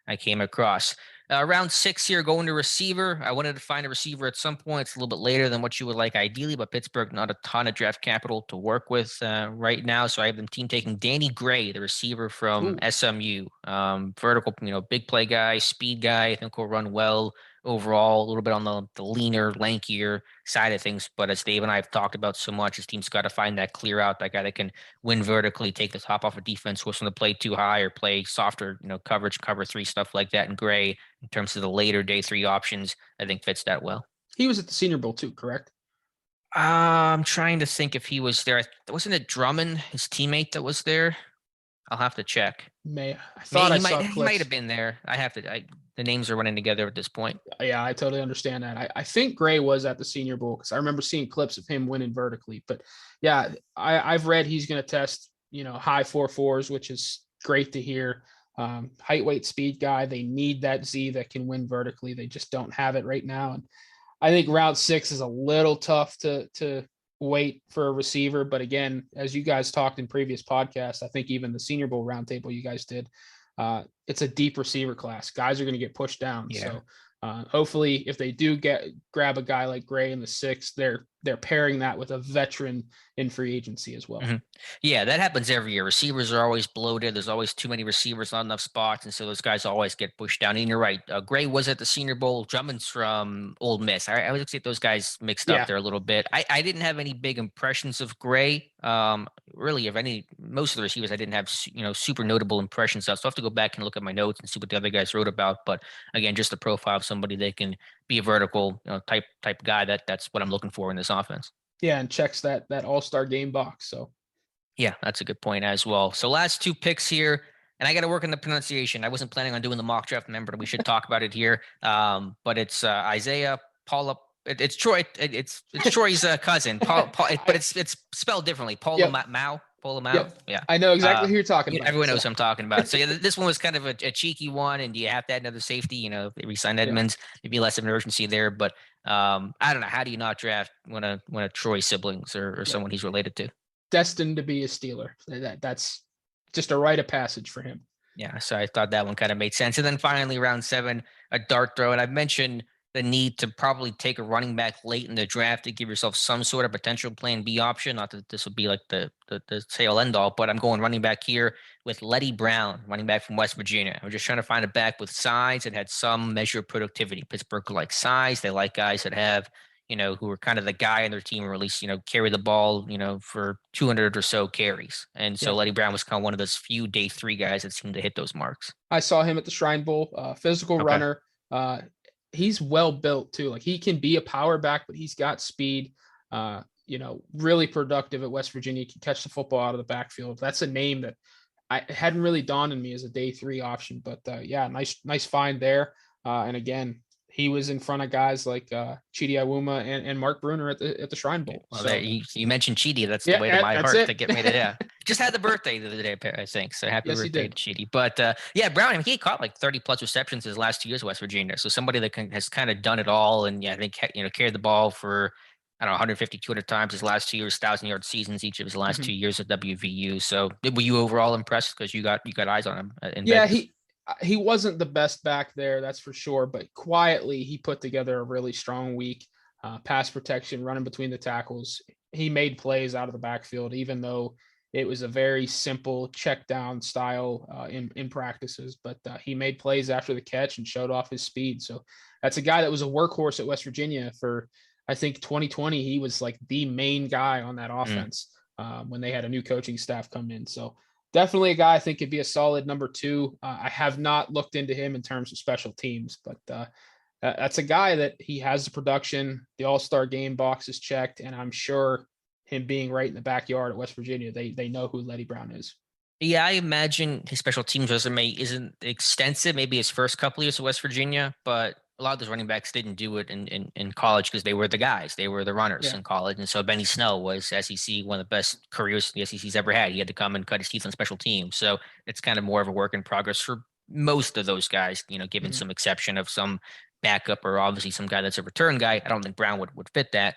I came across. Round 6 here, going to receiver. I wanted to find a receiver at some point. It's a little bit later than what you would like ideally, but Pittsburgh, not a ton of draft capital to work with right now. So I have the team taking Danny Gray, the receiver from SMU. Vertical, big play guy, speed guy. I think will run well overall, a little bit on the leaner, lankier side of things. But as Dave and I have talked about so much, his team's got to find that clear out, that guy that can win vertically, take the top off of defense, who wants to play too high or play softer, coverage, cover 3, stuff like that. And Gray, in terms of the later day 3 options, I think fits that well. He was at the Senior Bowl too, correct? I'm trying to think if he was there. Wasn't it Drummond, his teammate, that was there? I'll have to check. He might have been there. The names are running together at this point. Yeah, I totally understand that. I think Gray was at the Senior Bowl because I remember seeing clips of him winning vertically. But yeah, I've read he's going to test, high 4.4s, which is great to hear. Height, weight, speed guy. They need that Z that can win vertically. They just don't have it right now. And I think round 6 is a little tough to wait for a receiver. But again, as you guys talked in previous podcasts, I think even the Senior Bowl roundtable you guys did, it's a deep receiver class. Guys are going to get pushed down. Yeah. So hopefully if they do grab a guy like Gray in the 6th, they're they're pairing that with a veteran in free agency as well. Mm-hmm. Yeah, that happens every year. Receivers are always bloated. There's always too many receivers, not enough spots, and so those guys always get pushed down. And you're right. Gray was at the Senior Bowl. Drummond's from Ole Miss. I always get those guys mixed up there a little bit. I didn't have any big impressions of Gray. Really, of any, most of the receivers, I didn't have super notable impressions of. So I have to go back and look at my notes and see what the other guys wrote about. But again, just the profile of somebody that can be a vertical type guy. That's what I'm looking for in this offense. Yeah, and checks that all-star game box. So yeah, that's a good point as well. So last 2 picks here, and I got to work on the pronunciation. I wasn't planning on doing the mock draft, remember, we should talk about it here. But it's Isaiah Paula. It's Troy. It's Troy's cousin, Paul, but it's spelled differently. Paula Mao. Paula Mao. Yep. Yeah, I know exactly who you're talking about. Everyone knows who I'm talking about. So yeah, this one was kind of a cheeky one, and you have to add another safety. If they re-sign Edmonds, maybe less of an urgency there. But I don't know. How do you not draft one of Troy's siblings or someone he's related to? Destined to be a Steeler. That's just a rite of passage for him. Yeah, so I thought that one kind of made sense. And then finally, round 7, a dart throw. And I've mentioned the need to probably take a running back late in the draft to give yourself some sort of potential plan B option. Not that this would be like the say-all end-all, but I'm going running back here with Letty Brown, running back from West Virginia. I'm just trying to find a back with size that had some measure of productivity. Pittsburgh likes size. They like guys that have, who are kind of the guy in their team, or at least, carry the ball, for 200 or so carries. And so Letty Brown was kind of one of those few day 3 guys that seemed to hit those marks. I saw him at the Shrine Bowl, physical runner. He's well built too. Like, he can be a power back, but he's got speed, really productive at West Virginia. He can catch the football out of the backfield. That's a name that I hadn't really dawned on me as a day 3 option, but nice find there. And again, he was in front of guys like Chidi Iwuma and Mark Bruner at the Shrine Bowl. Well, so, you mentioned Chidi. That's the way to my heart to get me to, just had the birthday the other day, I think. So happy birthday to Chidi. But Brown, he caught like 30 plus receptions his last 2 years at West Virginia. So somebody that has kind of done it all. And I think, carried the ball for, 150, 200 times his last 2 years, 1,000-yard seasons each of his last 2 years at WVU. So were you overall impressed because you got eyes on him in Vegas? He wasn't the best back there, that's for sure, but quietly he put together a really strong week. Pass protection, running between the tackles. He made plays out of the backfield, even though it was a very simple check down style in practices, but he made plays after the catch and showed off his speed. So that's a guy that was a workhorse at West Virginia for, I think, 2020. He was like the main guy on that offense when they had a new coaching staff come in. So definitely a guy I think could be a solid number 2. I have not looked into him in terms of special teams, but that's a guy that he has the production, the all-star game box is checked, and I'm sure him being right in the backyard at West Virginia, they know who Letty Brown is. Yeah, I imagine his special teams resume isn't extensive, maybe his first couple of years at West Virginia, but a lot of those running backs didn't do it in college because they were the guys. They were the runners in college. And so Benny Snell was SEC, one of the best careers the SEC's ever had. He had to come and cut his teeth on special teams. So it's kind of more of a work in progress for most of those guys, given some exception of some backup or obviously some guy that's a return guy. I don't think Brown would fit that.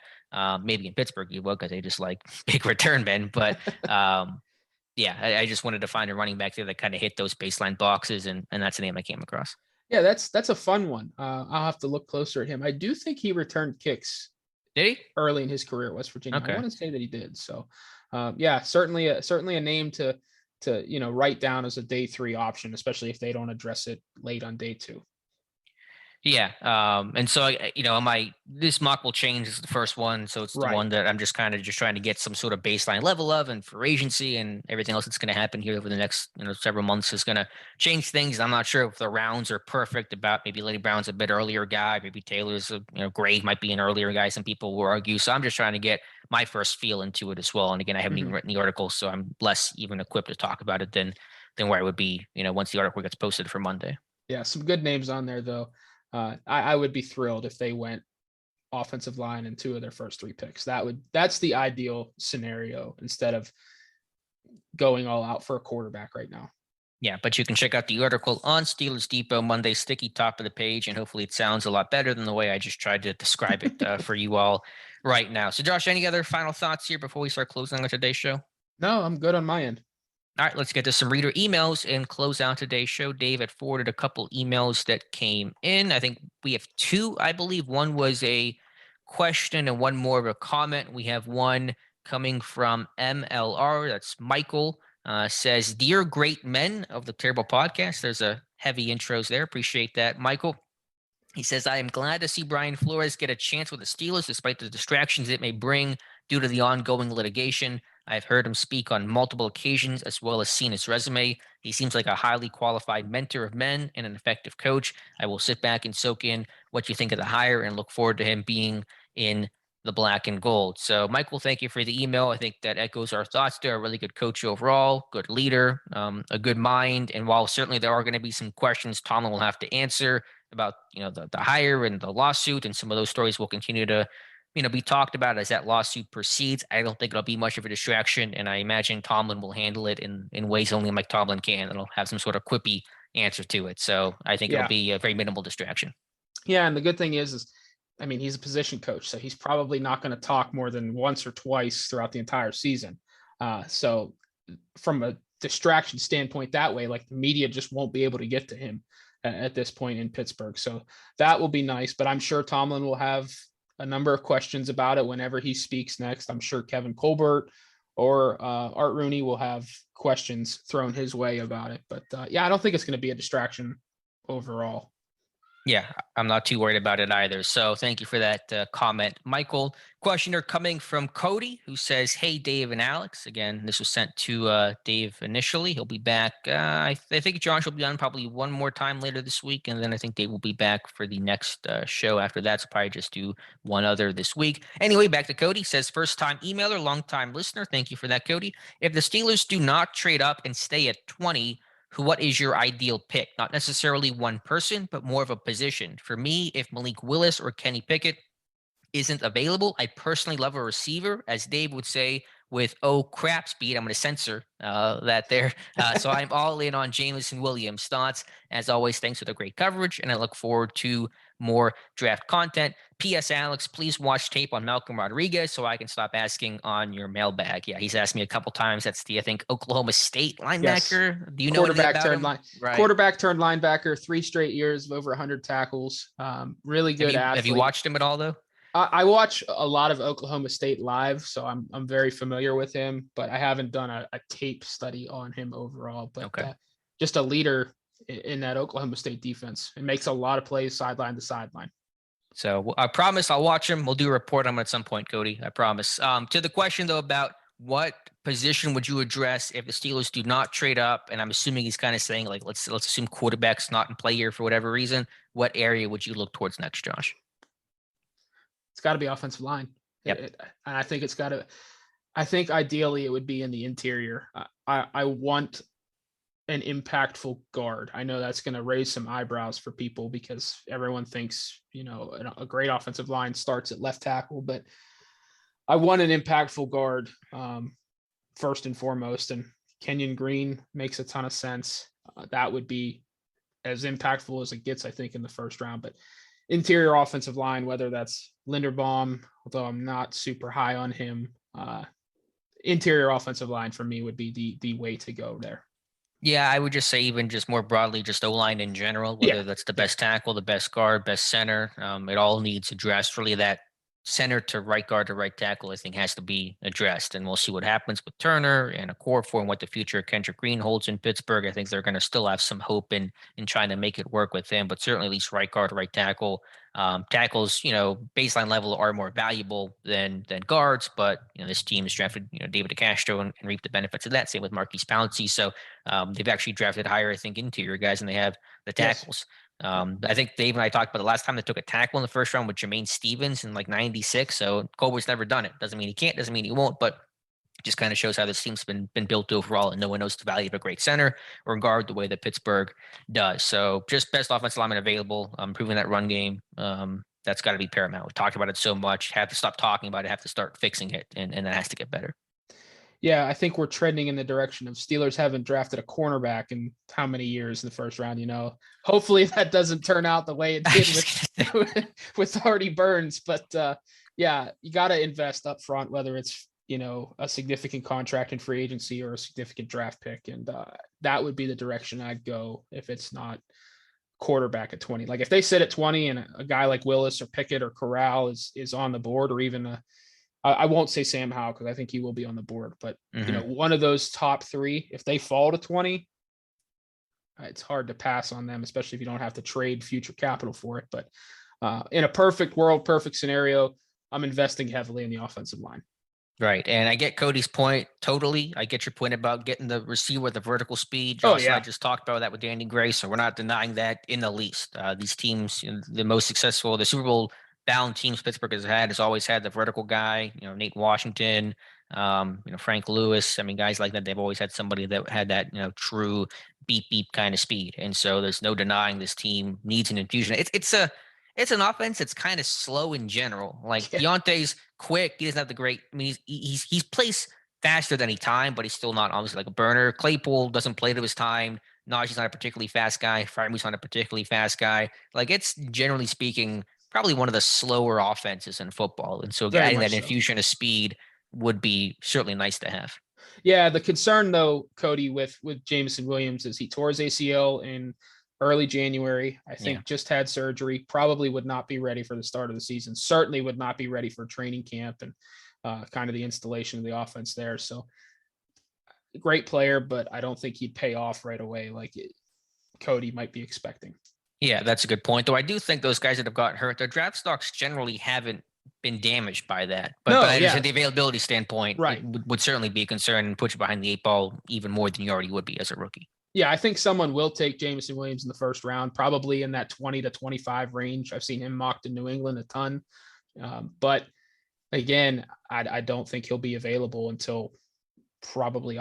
Maybe in Pittsburgh he would because they just like big return men. But I just wanted to find a running back there that kind of hit those baseline boxes. And that's the name I came across. Yeah, that's a fun one. I'll have to look closer at him. I do think he returned kicks. Did he? Early in his career at West Virginia. Okay. I want to say that he did. So, certainly a name to write down as a day 3 option, especially if they don't address it late on day 2. Yeah. And so, this mock will change. This is the first one. So it's the one that I'm just kind of just trying to get some sort of baseline level of, and for agency and everything else that's going to happen here over the next, several months is going to change things. I'm not sure if the rounds are perfect about maybe Letty Brown's a bit earlier guy. Maybe Taylor's, Gray might be an earlier guy. Some people will argue. So I'm just trying to get my first feel into it as well. And again, I haven't even written the article, so I'm less even equipped to talk about it than where I would be, once the article gets posted for Monday. Yeah. Some good names on there though. I would be thrilled if they went offensive line in 2 of their first 3 picks. That's the ideal scenario instead of going all out for a quarterback right now. Yeah, but you can check out the article on Steelers Depot Monday, sticky top of the page, and hopefully it sounds a lot better than the way I just tried to describe it for you all right now. So Josh, any other final thoughts here before we start closing on today's show? No, I'm good on my end. All right, let's get to some reader emails and close out today's show. Dave had forwarded a couple emails that came in. I think we have 2, I believe. One was a question and one more of a comment. We have one coming from MLR. That's Michael. Says, "Dear great men of the Terrible Podcast." There's a heavy intros there. Appreciate that, Michael. He says, "I am glad to see Brian Flores get a chance with the Steelers, despite the distractions it may bring due to the ongoing litigation. I've heard him speak on multiple occasions as well as seen his resume. He seems like a highly qualified mentor of men and an effective coach. I will sit back and soak in what you think of the hire and look forward to him being in the black and gold." So, Michael, thank you for the email. I think that echoes our thoughts there. A really good coach overall, good leader, a good mind. And while certainly there are going to be some questions Tomlin will have to answer about, the hire and the lawsuit, and some of those stories will continue to, be talked about as that lawsuit proceeds, I don't think it'll be much of a distraction. And I imagine Tomlin will handle it in ways only Mike Tomlin can. It'll have some sort of quippy answer to it. So I think it'll be a very minimal distraction. Yeah. And the good thing is, he's a position coach, so he's probably not going to talk more than once or twice throughout the entire season. So from a distraction standpoint that way, like, the media just won't be able to get to him at this point in Pittsburgh. So that will be nice, but I'm sure Tomlin will have a number of questions about it whenever he speaks next. I'm sure Kevin Colbert or Art Rooney will have questions thrown his way about it. But I don't think it's going to be a distraction overall. Yeah, I'm not too worried about it either. So thank you for that comment, Michael. Questioner coming from Cody, who says, "Hey, Dave and Alex." Again, this was sent to Dave initially. He'll be back. I think Josh will be on probably one more time later this week. And then I think Dave will be back for the next show after that. So probably just do one other this week. Anyway, back to Cody. Says, "First time emailer, long time listener." Thank you for that, Cody. "If the Steelers do not trade up and stay at 20, what is your ideal pick? Not necessarily one person, but more of a position. For me, if Malik Willis or Kenny Pickett isn't available, I personally love a receiver, as Dave would say, with crap speed." I'm going to censor that there. So I'm all in on Jameson Williams. Thoughts? As always, thanks for the great coverage, and I look forward to more draft content. P.S. Alex, please watch tape on Malcolm Rodriguez so I can stop asking on your mailbag. Yeah, he's asked me a couple times. That's the, I think, Oklahoma State linebacker. Yes. Do you know anything about him? Right. Quarterback turned linebacker, 3 straight years of over 100 tackles. Really good athlete. Have you watched him at all, though? I watch a lot of Oklahoma State live, so I'm very familiar with him, but I haven't done a tape study on him overall. But just a leader in that Oklahoma State defense. It makes a lot of plays sideline to sideline. So I promise I'll watch him. We'll do a report on him at some point, Cody. I promise. To the question, though, about what position would you address if the Steelers do not trade up? And I'm assuming he's kind of saying, like, let's assume quarterback's not in play here for whatever reason. What area would you look towards next, Josh? It's got to be offensive line. Yep. I think it's got to. I think ideally it would be in the interior. I want an impactful guard. I know that's going to raise some eyebrows for people because everyone thinks, a great offensive line starts at left tackle, but I want an impactful guard first and foremost. And Kenyon Green makes a ton of sense. That would be as impactful as it gets, I think, in the first round. But interior offensive line, whether that's Linderbaum, although I'm not super high on him, interior offensive line for me would be the way to go there. Yeah, I would just say even just more broadly, just O-line in general, whether that's the best tackle, the best guard, best center, it all needs addressed. Really, that center to right guard to right tackle, I think, has to be addressed. And we'll see what happens with Turner and a core for and what the future of Kendrick Green holds in Pittsburgh. I think they're going to still have some hope in trying to make it work with him, but certainly at least right guard, right tackle. Tackles, baseline level are more valuable than guards, but this team has drafted, David DeCastro and reaped the benefits of that. Same with Marquise Pouncey. So they've actually drafted higher, I think, interior guys than they have the tackles. Yes. I think Dave and I talked about the last time they took a tackle in the first round with Jermaine Stevens in like 96. So Colbert's never done it. Doesn't mean he can't, doesn't mean he won't, but just kind of shows how this team's been built overall, and no one knows the value of a great center or guard the way that Pittsburgh does. So just best offensive lineman available, improving that run game. That's got to be paramount. We've talked about it so much, have to stop talking about it, have to start fixing it, and that has to get better. Yeah, I think we're trending in the direction of Steelers haven't drafted a cornerback in how many years in the first round, Hopefully that doesn't turn out the way it did with Artie Burns. But you got to invest up front, whether it's, a significant contract in free agency or a significant draft pick. And that would be the direction I'd go if it's not quarterback at 20. Like if they sit at 20 and a guy like Willis or Pickett or Corral is on the board, or even I won't say Sam Howell because I think he will be on the board, but one of those top 3, if they fall to 20, it's hard to pass on them, especially if you don't have to trade future capital for it. But in a perfect world, perfect scenario, I'm investing heavily in the offensive line. Right. And I get Cody's point totally. I get your point about getting the receiver with the vertical speed. Josh and I just talked about that with Danny Gray, so we're not denying that in the least. These teams, the most successful, the Super Bowl bound teams Pittsburgh has always had the vertical guy, Nate Washington, Frank Lewis. I mean, guys like that, they've always had somebody that had that, true beep kind of speed. And so there's no denying this team needs an infusion. It's an offense that's kind of slow in general. Like Deontay's quick. He doesn't have the great. I mean, he's plays faster than he time, but he's still not obviously like a burner. Claypool doesn't play to his time. Najee's not a particularly fast guy. Freiermuth's not a particularly fast guy. Like it's generally speaking, probably one of the slower offenses in football. And so adding that infusion of speed would be certainly nice to have. Yeah, the concern though, Cody, with Jameson Williams is he tore his ACL in early January. I think just had surgery, probably would not be ready for the start of the season, certainly would not be ready for training camp and kind of the installation of the offense there. So great player, but I don't think he'd pay off right away like Cody might be expecting. Yeah, that's a good point. Though I do think those guys that have gotten hurt, their draft stocks generally haven't been damaged by that. But I understand the availability standpoint would certainly be a concern and put you behind the 8 ball even more than you already would be as a rookie. Yeah, I think someone will take Jameson Williams in the first round, probably in that 20 to 25 range. I've seen him mocked in New England a ton. But again, I don't think he'll be available until probably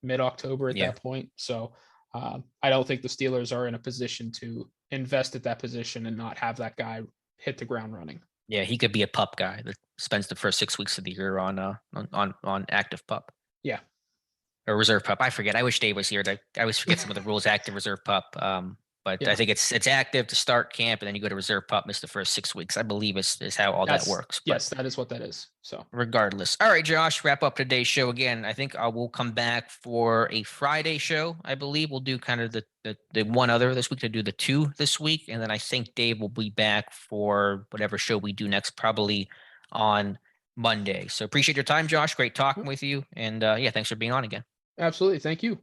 mid-October at that point. So I don't think the Steelers are in a position to invest at that position and not have that guy hit the ground running. Yeah, he could be a pup guy that spends the first 6 weeks of the year on active pup. Yeah. Or reserve pup. I forget. I wish Dave was here. I always forget some of the rules. Active, reserve pup. But I think it's active to start camp, and then you go to reserve pup, miss the first 6 weeks. I believe is how all that works. But yes, that is what that is. So regardless. All right, Josh, wrap up today's show. Again, I think we'll come back for a Friday show. I believe we'll do kind of the one other this week to do the 2 this week. And then I think Dave will be back for whatever show we do next, probably on Monday. So appreciate your time, Josh. Great talking with you. And thanks for being on again. Absolutely. Thank you.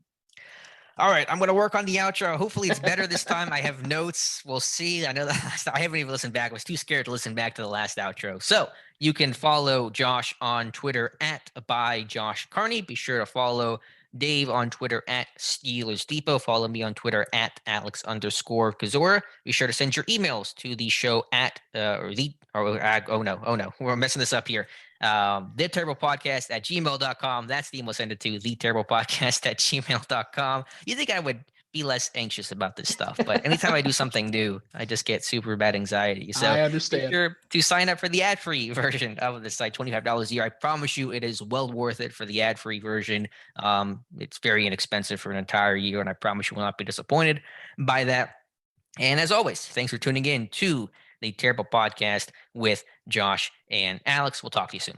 All right. I'm going to work on the outro. Hopefully it's better this time. I have notes. We'll see. I know that I haven't even listened back. I was too scared to listen back to the last outro. So you can follow Josh on Twitter by Josh Carney. Be sure to follow Dave on Twitter Steelers Depot. Follow me on Twitter @Alex_Kozora. Be sure to send your emails to the show we're messing this up here. The Terrible Podcast @gmail.com. That's the email send it to the Terrible Podcast @gmail.com. You think I would be less anxious about this stuff, but anytime I do something new, I just get super bad anxiety. So I understand. Be sure to sign up for the ad-free version of the site, $25 a year. I promise you it is well worth it for the ad-free version. It's very inexpensive for an entire year, and I promise you will not be disappointed by that. And as always, thanks for tuning in to the Terrible Podcast with Josh and Alex. We'll talk to you soon.